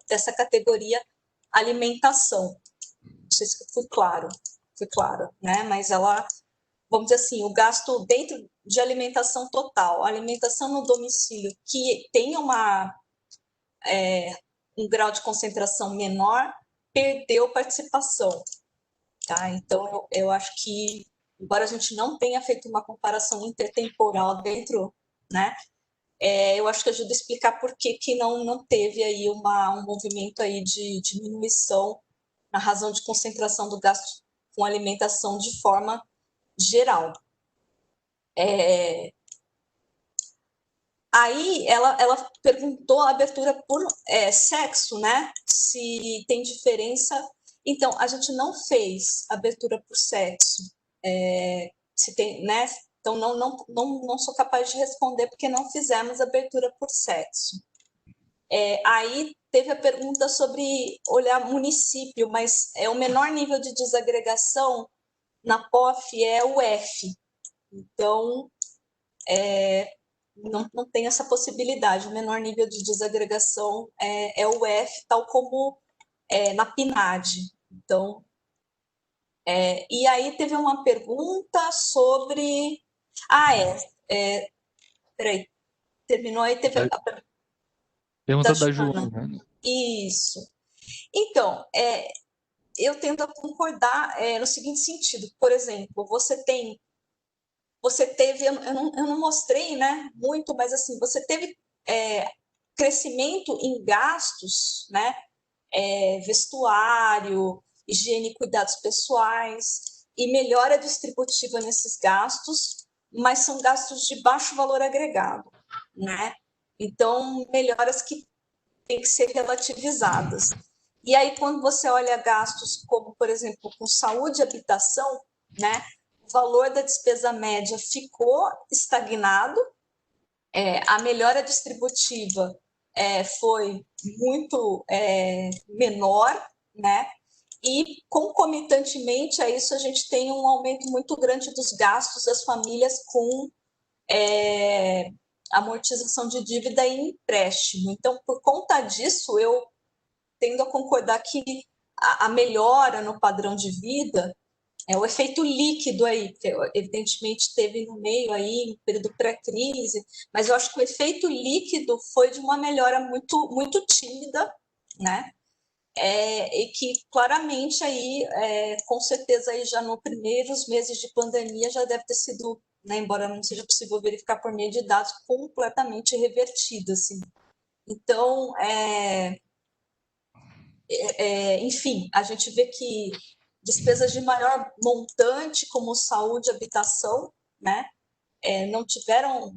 dessa categoria alimentação. Não sei se fui claro, né? Mas ela, vamos dizer assim, o gasto dentro de alimentação total, a alimentação no domicílio que tem um grau de concentração menor, perdeu participação. Tá? Então, eu acho que, embora a gente não tenha feito uma comparação intertemporal dentro, né, eu acho que ajuda a explicar por que não teve aí um movimento aí de diminuição na razão de concentração do gasto com alimentação de forma geral. Aí ela perguntou a abertura por sexo, né? Se tem diferença. Então, a gente não fez abertura por sexo. Se tem, né? Então, não sou capaz de responder porque não fizemos abertura por sexo. Aí teve a pergunta sobre olhar município, mas o menor nível de desagregação na POF é o F. Então, não tem essa possibilidade. O menor nível de desagregação é o F, tal como na PNAD. Então, e aí teve uma pergunta sobre... peraí, terminou aí, teve a pergunta da Joana. Isso. Então, eu tendo a concordar no seguinte sentido. Por exemplo, você teve, eu não mostrei, né, muito, mas assim, você teve crescimento em gastos, né, vestuário, higiene e cuidados pessoais, e melhora distributiva nesses gastos, mas são gastos de baixo valor agregado, né? Então, melhoras que têm que ser relativizadas. E aí, quando você olha gastos como, por exemplo, com saúde e habitação, né, o valor da despesa média ficou estagnado, a melhora distributiva foi muito menor, né? E, concomitantemente a isso, a gente tem um aumento muito grande dos gastos das famílias com amortização de dívida e empréstimo. Então, por conta disso, eu tendo a concordar que a melhora no padrão de vida o efeito líquido aí, que evidentemente teve no meio aí, no período pré-crise, mas eu acho que o efeito líquido foi de uma melhora muito, muito tímida, né? E que claramente aí, com certeza aí já nos primeiros meses de pandemia já deve ter sido, né, embora não seja possível verificar por meio de dados, completamente revertido, assim. Então, enfim, a gente vê que despesas de maior montante, como saúde e habitação, né, não tiveram,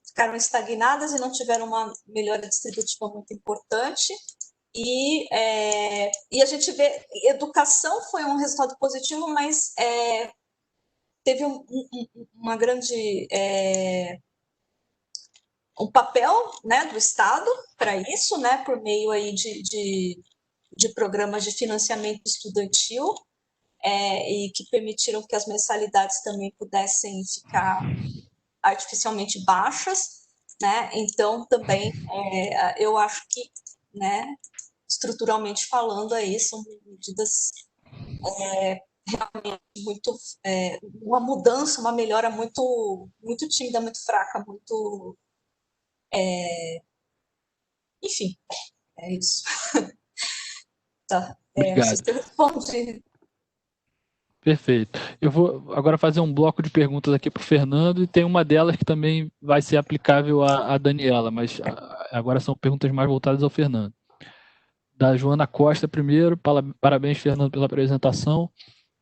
ficaram estagnadas e não tiveram uma melhora distributiva muito importante. E a gente vê, educação foi um resultado positivo, mas teve uma grande um papel, né, do Estado para isso, né, por meio aí de programas de financiamento estudantil, e que permitiram que as mensalidades também pudessem ficar artificialmente baixas, né? Então, também, eu acho que, né, estruturalmente falando, aí são medidas realmente muito... uma mudança, uma melhora muito, muito tímida, muito fraca, muito... enfim, é isso. Tá. Não sei Obrigado. se eu respondi. Perfeito. Eu vou agora fazer um bloco de perguntas aqui para o Fernando e tem uma delas que também vai ser aplicável à Daniela, mas agora são perguntas mais voltadas ao Fernando. Da Joana Costa, primeiro, parabéns, Fernando, pela apresentação.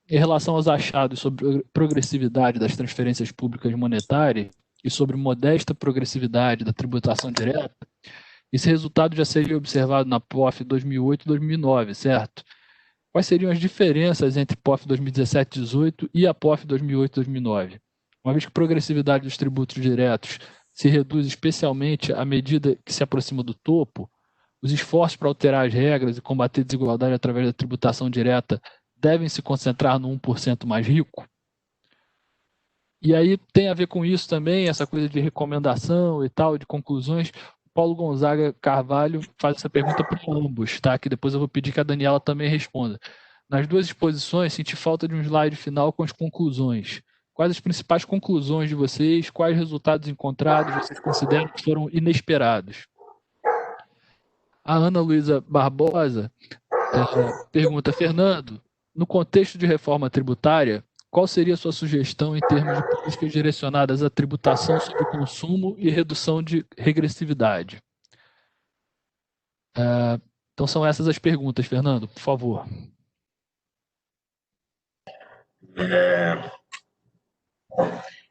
Em relação aos achados sobre progressividade das transferências públicas monetárias e sobre modesta progressividade da tributação direta, esse resultado já seria observado na POF 2008 e 2009, certo? Quais seriam as diferenças entre POF 2017 e 2018 e a POF 2008 e 2009? Uma vez que a progressividade dos tributos diretos se reduz especialmente à medida que se aproxima do topo, os esforços para alterar as regras e combater a desigualdade através da tributação direta devem se concentrar no 1% mais rico? E aí tem a ver com isso também, essa coisa de recomendação e tal, de conclusões. Paulo Gonzaga Carvalho faz essa pergunta para ambos, tá? Que depois eu vou pedir que a Daniela também responda. Nas duas exposições, senti falta de um slide final com as conclusões. Quais as principais conclusões de vocês? Quais resultados encontrados vocês consideram que foram inesperados? A Ana Luísa Barbosa pergunta, Fernando, no contexto de reforma tributária, qual seria a sua sugestão em termos de políticas direcionadas à tributação sobre consumo e redução de regressividade? Então são essas as perguntas, Fernando, por favor.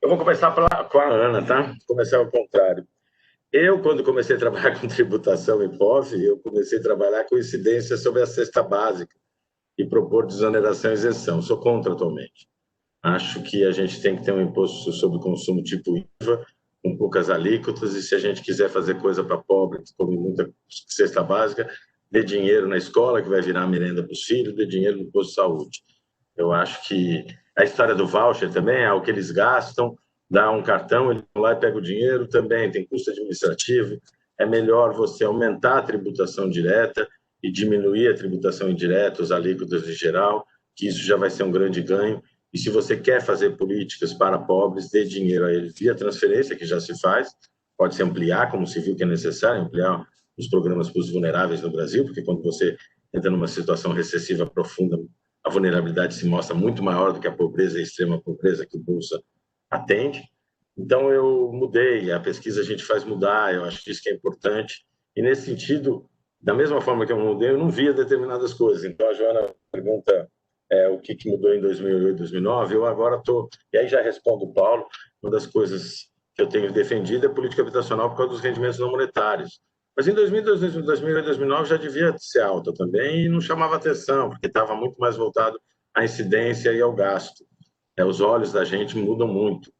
Eu vou começar com a Ana, tá? Vou começar ao contrário. Eu, quando comecei a trabalhar com tributação em POF, eu comecei a trabalhar com incidência sobre a cesta básica e propor desoneração e isenção. Sou contra atualmente. Acho que a gente tem que ter um imposto sobre consumo tipo IVA, com poucas alíquotas, e se a gente quiser fazer coisa para pobre, como muita cesta básica, dê dinheiro na escola, que vai virar merenda para os filhos, dê dinheiro no posto de saúde. Eu acho que a história do voucher também é o que eles gastam, dá um cartão, ele vai lá e pega o dinheiro, também tem custo administrativo. É melhor você aumentar a tributação direta e diminuir a tributação indireta, os alíquotas em geral, que isso já vai ser um grande ganho. E se você quer fazer políticas para pobres, dê dinheiro a eles via transferência, que já se faz, pode se ampliar, como se viu que é necessário, ampliar os programas para os vulneráveis no Brasil, porque quando você entra numa situação recessiva profunda, a vulnerabilidade se mostra muito maior do que a pobreza e a extrema pobreza que o Bolsa atende. Então, eu mudei, a pesquisa a gente faz mudar, eu acho que isso que é importante. E, nesse sentido, da mesma forma que eu mudei, eu não via determinadas coisas. Então, a Joana pergunta o que mudou em 2008, 2009, eu agora estou... E aí já respondo o Paulo, uma das coisas que eu tenho defendido é a política habitacional por causa dos rendimentos não monetários. Mas em 2008, 2009 já devia ser alta também e não chamava atenção, porque estava muito mais voltado à incidência e ao gasto. Os olhos da gente mudam muito.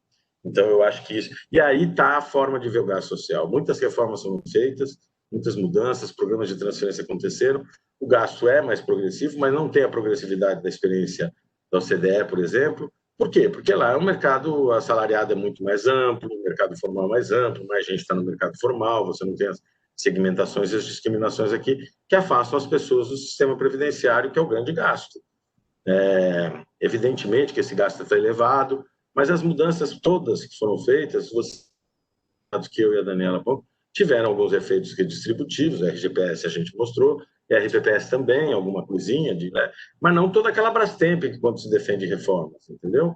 Então, eu acho que isso... E aí está a forma de ver o gasto social. Muitas reformas são feitas, muitas mudanças, programas de transferência aconteceram. O gasto é mais progressivo, mas não tem a progressividade da experiência da OCDE, por exemplo. Por quê? Porque lá o mercado assalariado é muito mais amplo, o mercado formal mais amplo, mais gente está no mercado formal, você não tem as segmentações e as discriminações aqui que afastam as pessoas do sistema previdenciário, que é o grande gasto. Evidentemente que esse gasto está elevado, mas as mudanças todas que foram feitas, que eu e a Daniela tiveram alguns efeitos redistributivos, a RGPS a gente mostrou, e a RPPS também, alguma coisinha, mas não toda aquela Brastemp que quando se defende reformas, entendeu?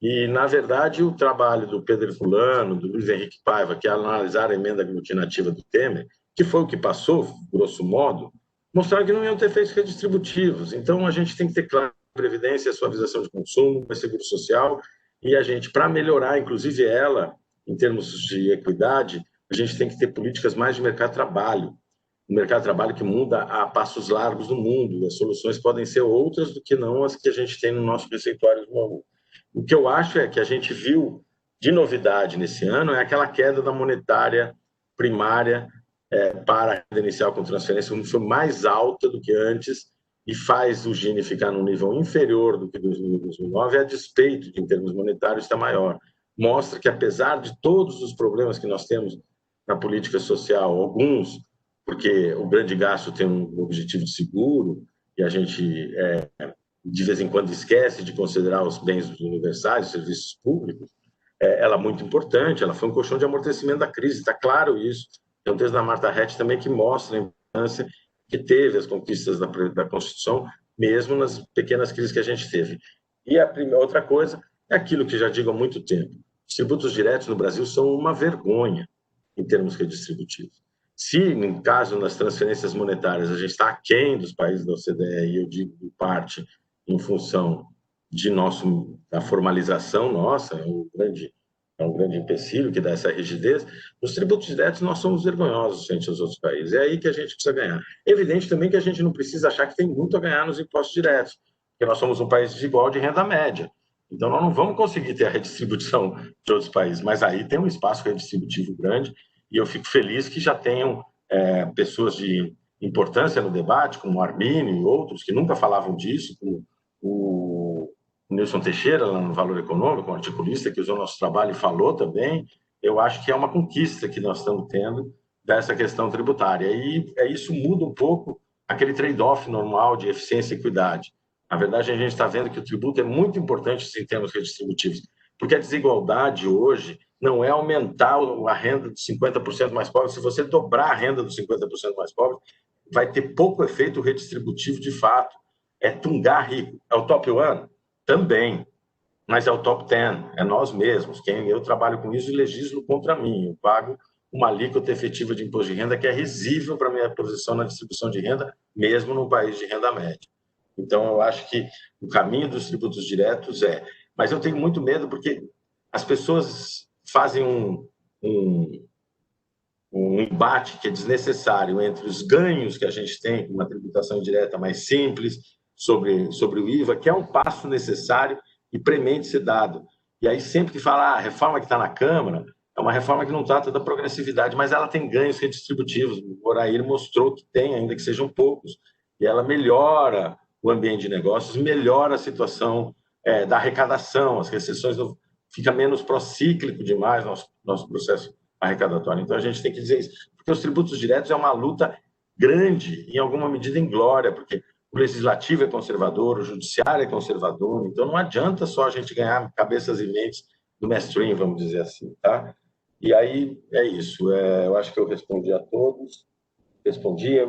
E, na verdade, o trabalho do Pedro Herculano, do Luiz Henrique Paiva, que analisaram a emenda aglutinativa do Temer, que foi o que passou, grosso modo, mostraram que não iam ter efeitos redistributivos. Então, a gente tem que ter claro a Previdência, a suavização de consumo, a seguro social, e a gente, para melhorar, inclusive ela, em termos de equidade, a gente tem que ter políticas mais de mercado de trabalho. Um mercado de trabalho que muda a passos largos no mundo. As soluções podem ser outras do que não as que a gente tem no nosso receituário novo. O que eu acho é que a gente viu de novidade nesse ano é aquela queda da monetária primária para a renda inicial com transferência, como foi mais alta do que antes e faz o Gini ficar num nível inferior do que 2009, a despeito de, em termos monetários, está maior. Mostra que, apesar de todos os problemas que nós temos na política social, alguns, porque o grande gasto tem um objetivo de seguro e a gente, de vez em quando, esquece de considerar os bens universais, os serviços públicos, ela é muito importante, ela foi um colchão de amortecimento da crise, está claro isso. Tem um texto da Marta Hett também que mostra a importância que teve as conquistas da Constituição, mesmo nas pequenas crises que a gente teve. E a outra coisa é aquilo que já digo há muito tempo. Os tributos diretos no Brasil são uma vergonha em termos redistributivos. Se, no caso, nas transferências monetárias, a gente está aquém dos países da OCDE, e eu digo em parte em função da formalização nossa, é um grande empecilho que dá essa rigidez, nos tributos diretos nós somos vergonhosos frente aos outros países. É aí que a gente precisa ganhar. É evidente também que a gente não precisa achar que tem muito a ganhar nos impostos diretos, porque nós somos um país desigual de renda média. Então, nós não vamos conseguir ter a redistribuição de outros países, mas aí tem um espaço redistributivo grande, e eu fico feliz que já tenham pessoas de importância no debate, como o Arminio e outros, que nunca falavam disso, como o Nilson Teixeira, lá no Valor Econômico, um articulista que usou nosso trabalho e falou também. Eu acho que é uma conquista que nós estamos tendo dessa questão tributária. E isso muda um pouco aquele trade-off normal de eficiência e equidade. Na verdade, a gente está vendo que o tributo é muito importante em termos redistributivos, porque a desigualdade hoje não é aumentar a renda dos 50% mais pobres. Se você dobrar a renda dos 50% mais pobres, vai ter pouco efeito redistributivo de fato. É tungar rico. É o top 1? Também. Mas é o top 10. É nós mesmos. Eu trabalho com isso e legislo contra mim. Eu pago uma alíquota efetiva de imposto de renda que é risível para a minha posição na distribuição de renda, mesmo num país de renda média. Então, eu acho que o caminho dos tributos diretos Mas eu tenho muito medo porque as pessoas fazem um embate que é desnecessário entre os ganhos que a gente tem com uma tributação indireta mais simples sobre o IVA, que é um passo necessário e premente ser dado. E aí, sempre que fala a reforma que está na Câmara, é uma reforma que não trata da progressividade, mas ela tem ganhos redistributivos. O Morair mostrou que tem, ainda que sejam poucos, e ela melhora o ambiente de negócios, melhora a situação da arrecadação, as recessões fica menos procíclico demais nosso processo arrecadatório. Então, a gente tem que dizer isso, porque os tributos diretos é uma luta grande, em alguma medida inglória, porque o legislativo é conservador, o judiciário é conservador, então não adianta só a gente ganhar cabeças e mentes do mainstream, vamos dizer assim, tá? E aí é isso. Eu acho que eu respondi a todos.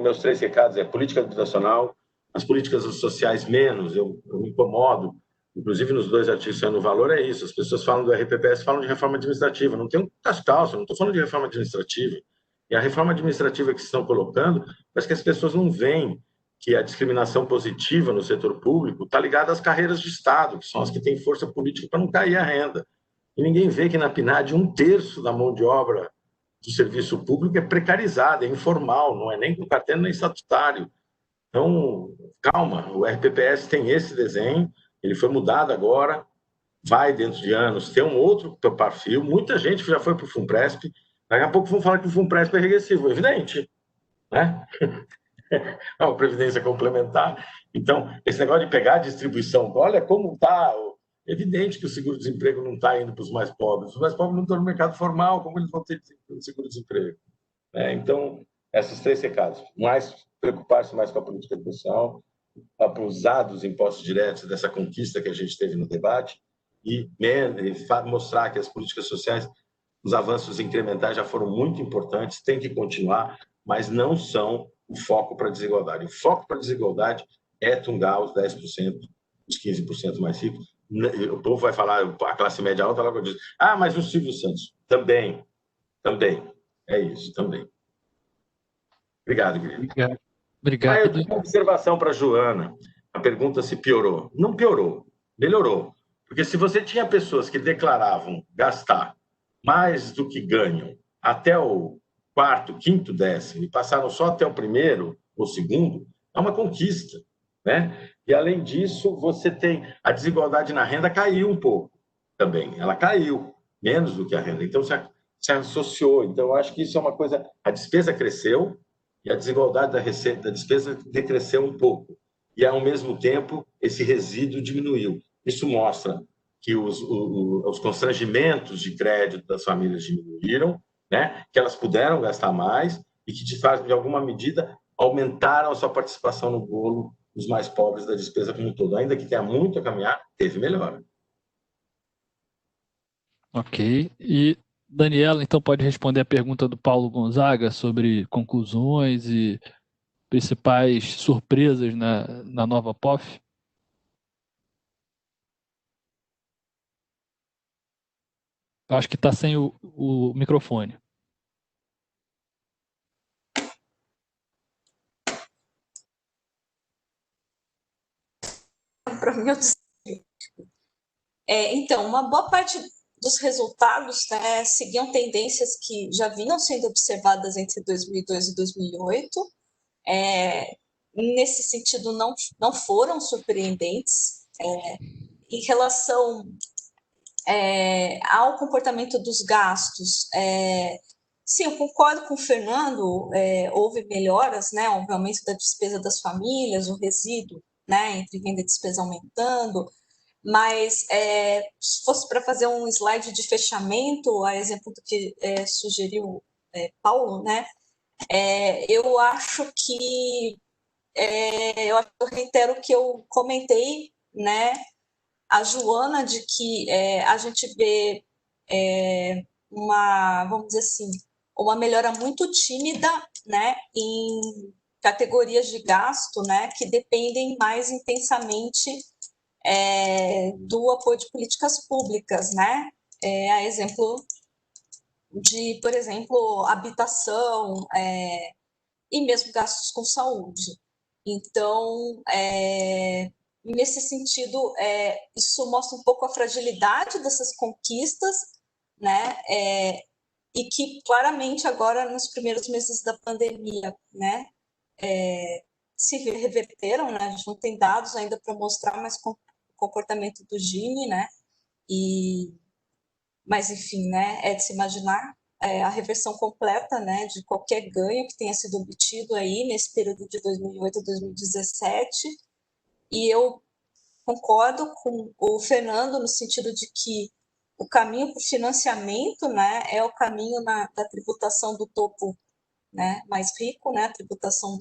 Meus 3 recados política habitacional, as políticas sociais menos, eu me incomodo, inclusive nos 2 artigos saindo no Valor, é isso. As pessoas falam do RPPS, falam de reforma administrativa. Não tem um cascalço, não estou falando de reforma administrativa. E a reforma administrativa que estão colocando, parece que as pessoas não veem que a discriminação positiva no setor público está ligada às carreiras de Estado, que são as que têm força política para não cair a renda. E ninguém vê que na PNAD 1/3 da mão de obra do serviço público é precarizada, é informal, não é nem com carteira nem estatutário. Então, calma, o RPPS tem esse desenho, ele foi mudado agora, vai dentro de anos ter um outro perfil, muita gente já foi para o FUNPRESP, daqui a pouco vão falar que o FUNPRESP é regressivo, evidente, né? É uma previdência complementar. Então, esse negócio de pegar a distribuição, olha como está. É evidente que o seguro-desemprego não está indo para os mais pobres. Os mais pobres não estão no mercado formal, como eles vão ter seguro-desemprego? Então, esses 3 recados. Preocupar-se mais com a política habitacional, abusar dos impostos diretos, dessa conquista que a gente teve no debate, e mostrar que as políticas sociais, os avanços incrementais já foram muito importantes, tem que continuar, mas não são o foco para a desigualdade. O foco para a desigualdade é tungar os 10%, os 15% mais ricos. O povo vai falar, a classe média alta, ela diz, mas o Silvio Santos. Também. É isso, também. Obrigado, Guilherme. Obrigado. Eu tenho uma observação para a Joana. A pergunta se piorou. Não piorou, melhorou. Porque se você tinha pessoas que declaravam gastar mais do que ganham até o 4º, 5º, 10º e passaram só até o 1º ou 2º, é uma conquista, né? E, além disso, você tem a desigualdade na renda caiu um pouco também. Ela caiu menos do que a renda. Então, se associou. Então, eu acho que isso é uma coisa... A despesa cresceu e a desigualdade da receita da despesa decresceu um pouco. E, ao mesmo tempo, esse resíduo diminuiu. Isso mostra que os constrangimentos de crédito das famílias diminuíram, né? Que elas puderam gastar mais e que, de alguma medida, aumentaram a sua participação no bolo dos mais pobres da despesa como um todo. Ainda que tenha muito a caminhar, teve melhora. Ok. E Daniela, então, pode responder a pergunta do Paulo Gonzaga sobre conclusões e principais surpresas na nova POF? Eu acho que está sem o microfone. Para mim, então, uma boa parte dos resultados, né, seguiam tendências que já vinham sendo observadas entre 2002 e 2008. Nesse sentido, não foram surpreendentes. Em relação ao comportamento dos gastos, sim, eu concordo com o Fernando, houve melhoras, né, o aumento da despesa das famílias, o resíduo, né, entre renda e despesa aumentando, mas se fosse para fazer um slide de fechamento, a exemplo do que sugeriu Paulo, né, eu acho que eu reitero o que eu comentei, né, a Joana, de que a gente vê vamos dizer assim, uma melhora muito tímida, né, em categorias de gasto, né, que dependem mais intensamente do apoio de políticas públicas, né, a exemplo de, por exemplo, habitação e mesmo gastos com saúde. Então, nesse sentido, isso mostra um pouco a fragilidade dessas conquistas, né? E que claramente agora, nos primeiros meses da pandemia, né? Se reverteram, né? A gente não tem dados ainda para mostrar, mas com o comportamento do Gini, né? Mas, enfim, né? É de se imaginar a reversão completa, né, de qualquer ganho que tenha sido obtido aí nesse período de 2008 a 2017. E eu concordo com o Fernando no sentido de que o caminho para o financiamento, né, é o caminho da tributação do topo, né, mais rico, né, a tributação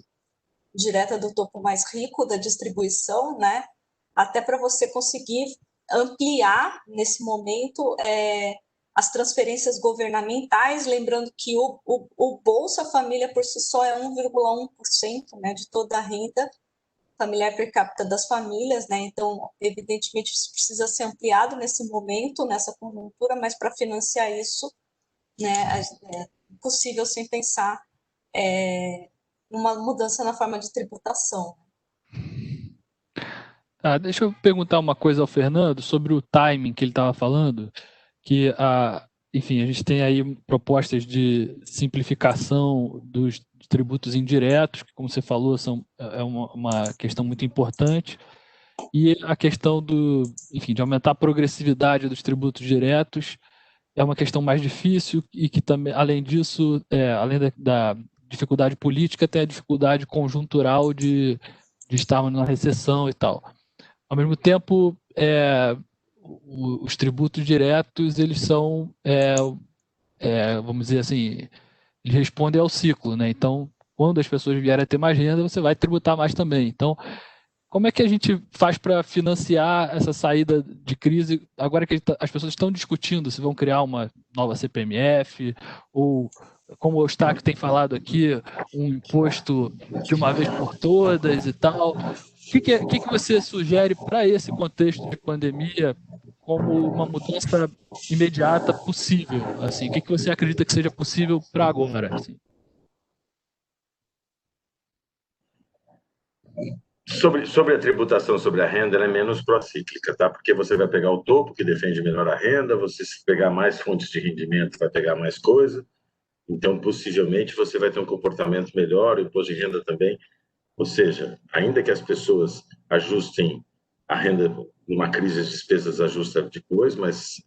direta do topo mais rico da distribuição, né, até para você conseguir ampliar nesse momento as transferências governamentais, lembrando que o Bolsa Família por si só é 1,1%, né, de toda a renda familiar per capita das famílias, né? Então, evidentemente, isso precisa ser ampliado nesse momento, nessa conjuntura, mas para financiar isso, né, é possível sem pensar uma mudança na forma de tributação. Deixa eu perguntar uma coisa ao Fernando sobre o timing que ele estava falando, que enfim, a gente tem aí propostas de simplificação dos tributos indiretos, que, como você falou, é uma questão muito importante, e a questão enfim, de aumentar a progressividade dos tributos diretos é uma questão mais difícil e que também, além disso, além da dificuldade política, tem a dificuldade conjuntural de estarmos numa recessão e tal. Ao mesmo tempo, os tributos diretos, eles são, vamos dizer assim, eles respondem ao ciclo, né? Então, quando as pessoas vierem a ter mais renda, você vai tributar mais também. Então, como é que a gente faz para financiar essa saída de crise, agora que as pessoas estão discutindo se vão criar uma nova CPMF, ou, como o Eustáquio tem falado aqui, um imposto de uma vez por todas e tal. O que você sugere para esse contexto de pandemia como uma mudança imediata possível? Assim, o que você acredita que seja possível para agora? Assim? Sobre a tributação sobre a renda, ela é menos procíclica, tá? Porque você vai pegar o topo, que defende melhor a renda, você se pegar mais fontes de rendimento, vai pegar mais coisa, então possivelmente você vai ter um comportamento melhor, o imposto de renda também. Ou seja, ainda que as pessoas ajustem a renda numa crise, as despesas ajustam depois, mas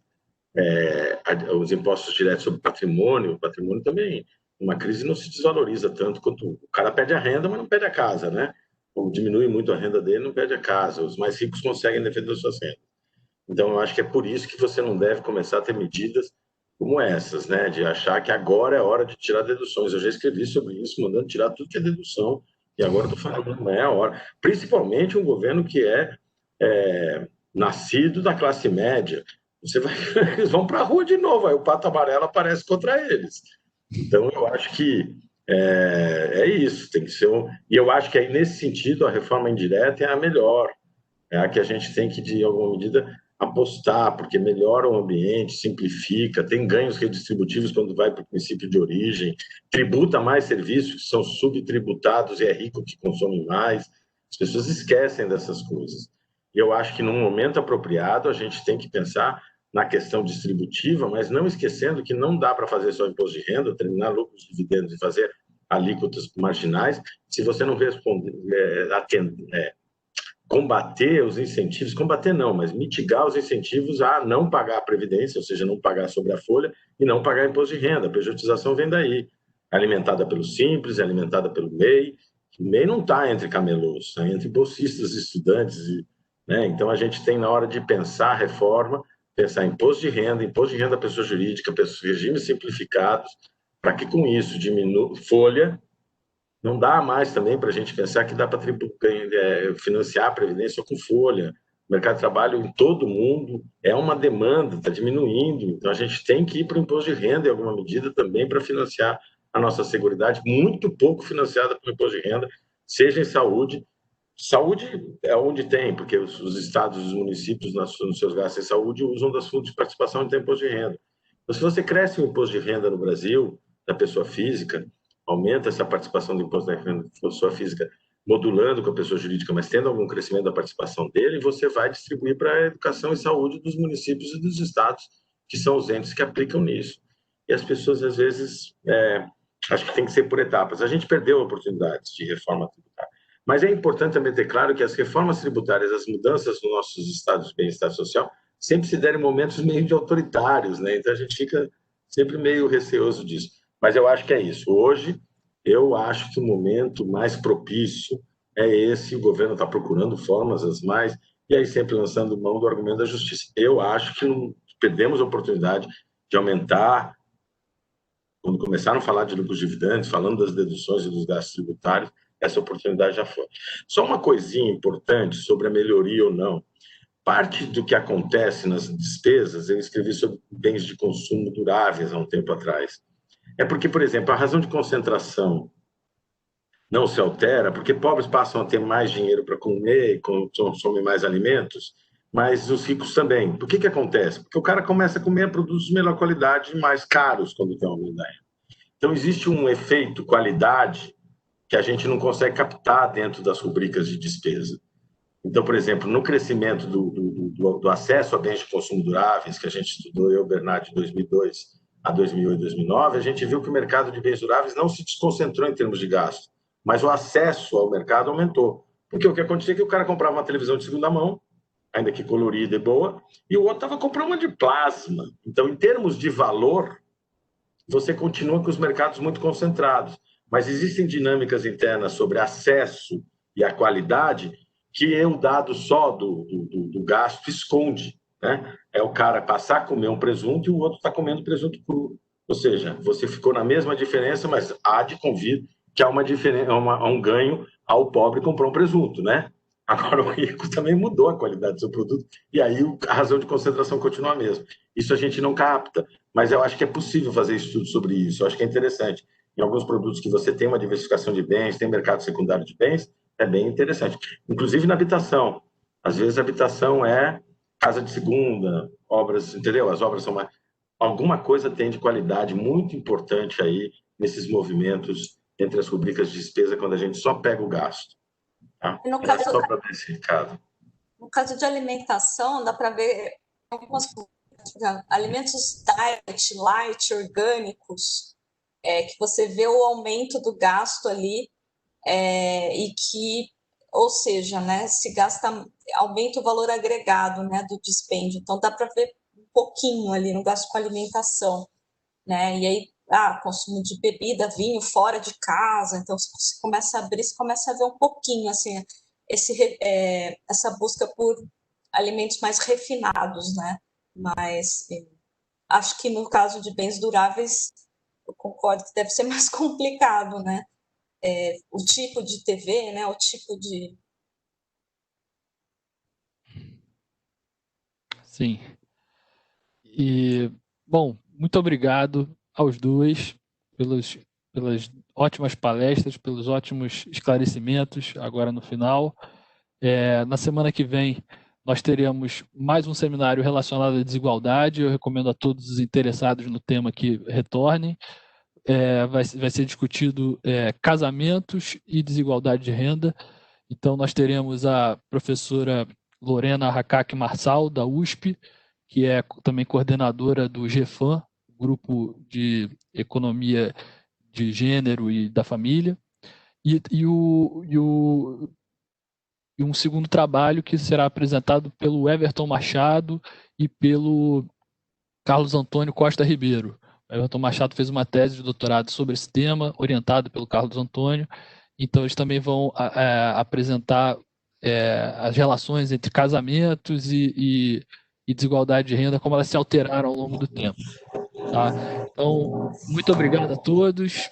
os impostos diretos sobre o patrimônio também, uma crise não se desvaloriza tanto quanto o cara perde a renda, mas não perde a casa, né? Como diminui muito a renda dele, não perde a casa. Os mais ricos conseguem defender suas rendas. Então, eu acho que é por isso que você não deve começar a ter medidas como essas, né? De achar que agora é hora de tirar deduções. Eu já escrevi sobre isso, mandando tirar tudo que é dedução, e agora estou falando, não é a hora. Principalmente um governo que nascido da classe média. Eles vão para a rua de novo, aí o pato amarelo aparece contra eles. Então, eu acho que isso, tem que ser e eu acho que aí, nesse sentido, a reforma indireta é a melhor, é a que a gente tem que, de alguma medida, apostar, porque melhora o ambiente, simplifica, tem ganhos redistributivos quando vai para o princípio de origem, tributa mais serviços que são subtributados e é rico que consome mais. As pessoas esquecem dessas coisas. E eu acho que, num momento apropriado, a gente tem que pensar na questão distributiva, mas não esquecendo que não dá para fazer só imposto de renda, terminar lucros, dividendos e fazer alíquotas marginais, se você não responder, combater os incentivos, combater não, mas mitigar os incentivos a não pagar a previdência, ou seja, não pagar sobre a folha e não pagar imposto de renda. A pejotização vem daí, alimentada pelo Simples, alimentada pelo MEI. O MEI não está entre camelôs, está entre bolsistas, estudantes. Né? Então, a gente tem, na hora de pensar a reforma, pensar em imposto de renda à pessoa jurídica, regimes simplificados, para que com isso diminua folha. Não dá mais também para a gente pensar que dá para financiar a previdência com folha. O mercado de trabalho em todo mundo é uma demanda, está diminuindo. Então, a gente tem que ir para o imposto de renda, em alguma medida, também para financiar a nossa seguridade, muito pouco financiada pelo imposto de renda, seja em saúde. Saúde é onde tem, porque os estados e os municípios, nos seus gastos em saúde, usam das fundos de participação e tem imposto de renda. Então, se você cresce o imposto de renda no Brasil, da pessoa física, aumenta essa participação do imposto da renda da pessoa física, modulando com a pessoa jurídica, mas tendo algum crescimento da participação dele, você vai distribuir para a educação e saúde dos municípios e dos estados, que são os entes que aplicam nisso. E as pessoas, às vezes, acho que tem que ser por etapas. A gente perdeu oportunidades de reforma tributária. Mas é importante também ter claro que as reformas tributárias, as mudanças nos nossos estados de bem-estar social, sempre se deram em momentos meio de autoritários, né? Então a gente fica sempre meio receoso disso. Mas eu acho que é isso. Hoje, eu acho que o momento mais propício é esse. O governo está procurando formas as mais, e aí sempre lançando mão do argumento da justiça. Eu acho que não perdemos a oportunidade de aumentar, quando começaram a falar de lucros dividendos, falando das deduções e dos gastos tributários, essa oportunidade já foi. Só uma coisinha importante sobre a melhoria ou não. Parte do que acontece nas despesas, eu escrevi sobre bens de consumo duráveis há um tempo atrás. É porque, por exemplo, a razão de concentração não se altera, porque pobres passam a ter mais dinheiro para comer, consomem mais alimentos, mas os ricos também. Por que acontece? Porque o cara começa a comer produtos de melhor qualidade e mais caros quando tem aumento da renda. Então, existe um efeito qualidade que a gente não consegue captar dentro das rubricas de despesa. Então, por exemplo, no crescimento do acesso a bens de consumo duráveis, que a gente estudou, eu, Bernardo, de 2002 a 2008, 2009, a gente viu que o mercado de bens duráveis não se desconcentrou em termos de gasto, mas o acesso ao mercado aumentou. Porque o que acontecia é que o cara comprava uma televisão de segunda mão, ainda que colorida e boa, e o outro estava comprando uma de plasma. Então, em termos de valor, você continua com os mercados muito concentrados. Mas existem dinâmicas internas sobre acesso e a qualidade que o dado só do gasto esconde. Né? É o cara passar a comer um presunto e o outro está comendo presunto cru. Ou seja, você ficou na mesma diferença, mas há de convir que há um ganho ao pobre comprar um presunto. Né? Agora o rico também mudou a qualidade do seu produto e aí a razão de concentração continua a mesma. Isso a gente não capta, mas eu acho que é possível fazer estudo sobre isso. Eu acho que é interessante. Em alguns produtos que você tem uma diversificação de bens, tem mercado secundário de bens, é bem interessante. Inclusive na habitação. Às vezes a habitação é casa de segunda, obras, entendeu? As obras são mais... Alguma coisa tem de qualidade muito importante aí nesses movimentos entre as rubricas de despesa quando a gente só pega o gasto. Tá? Só para dar esse recado. No caso de alimentação, dá para ver algumas coisas. Alimentos diet, light, orgânicos, que você vê o aumento do gasto ali e que, ou seja, né, se gasta, aumenta o valor agregado, né, do dispêndio. Então, dá para ver um pouquinho ali no gasto com alimentação, né? E aí, consumo de bebida, vinho fora de casa. Então, se você começa a abrir, você começa a ver um pouquinho, assim, essa busca por alimentos mais refinados, né? Mas acho que no caso de bens duráveis, eu concordo que deve ser mais complicado, né? O tipo de TV, né? O tipo de... Sim. E, bom, muito obrigado aos dois pelas ótimas palestras, pelos ótimos esclarecimentos agora no final. Na semana que vem nós teremos mais um seminário relacionado à desigualdade. Eu recomendo a todos os interessados no tema que retornem. Vai ser discutido casamentos e desigualdade de renda. Então, nós teremos a professora Lorena Hakak Marçal, da USP, que é também coordenadora do GEFAM, Grupo de Economia de Gênero e da Família, e um segundo trabalho que será apresentado pelo Everton Machado e pelo Carlos Antônio Costa Ribeiro. O Everton Machado fez uma tese de doutorado sobre esse tema, orientado pelo Carlos Antônio. Então, eles também vão apresentar as relações entre casamentos e desigualdade de renda, como elas se alteraram ao longo do tempo. Tá? Então, muito obrigado a todos.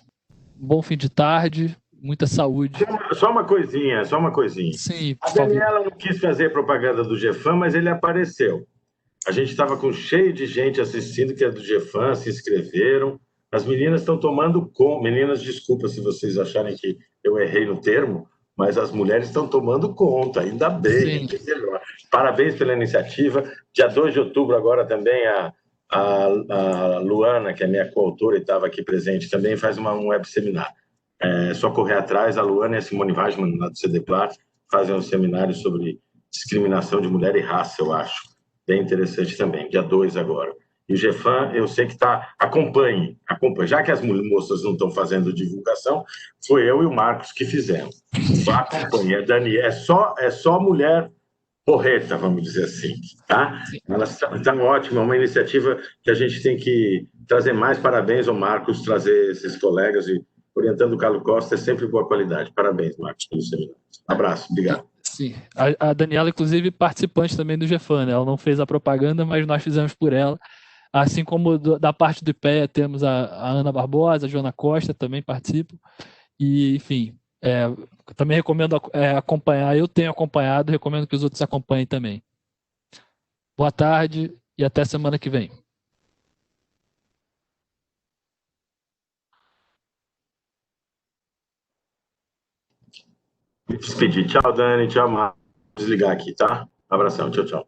Bom fim de tarde. Muita saúde. Só uma coisinha. Sim, a Daniela não quis fazer propaganda do GEFAM, mas ele apareceu. A gente estava cheio de gente assistindo, que é do GEFAM, se inscreveram. As meninas estão tomando conta. Meninas, desculpa se vocês acharem que eu errei no termo, mas as mulheres estão tomando conta, ainda bem. Parabéns pela iniciativa. Dia 2 de outubro, agora também a Luana, que é minha coautora e estava aqui presente, também faz um web seminário. É só correr atrás. A Luana e a Simone Weisman, lá do CDPLAR, fazem um seminário sobre discriminação de mulher e raça, eu acho. Bem interessante também, dia 2 agora. E o GEFAM, eu sei que está... Acompanhe. Já que as moças não estão fazendo divulgação, foi eu e o Marcos que fizemos. Acompanhe. Dani, é só mulher porreta, vamos dizer assim. Tá? Elas estão ótimas, é uma iniciativa que a gente tem que trazer mais. Parabéns ao Marcos, trazer esses colegas e orientando o Carlos Costa é sempre boa qualidade. Parabéns, Marcos, pelo seminário. Abraço, obrigado. Sim, a Daniela, inclusive, participante também do GEFAM, né? Ela não fez a propaganda, mas nós fizemos por ela. Assim como da parte do IPEA temos a Ana Barbosa, a Joana Costa também participam. E, enfim, também recomendo acompanhar. Eu tenho acompanhado, recomendo que os outros acompanhem também. Boa tarde e até semana que vem. Me despedir. Tchau, Dani. Tchau, Marcos. Vou desligar aqui, tá? Abração. Tchau, tchau.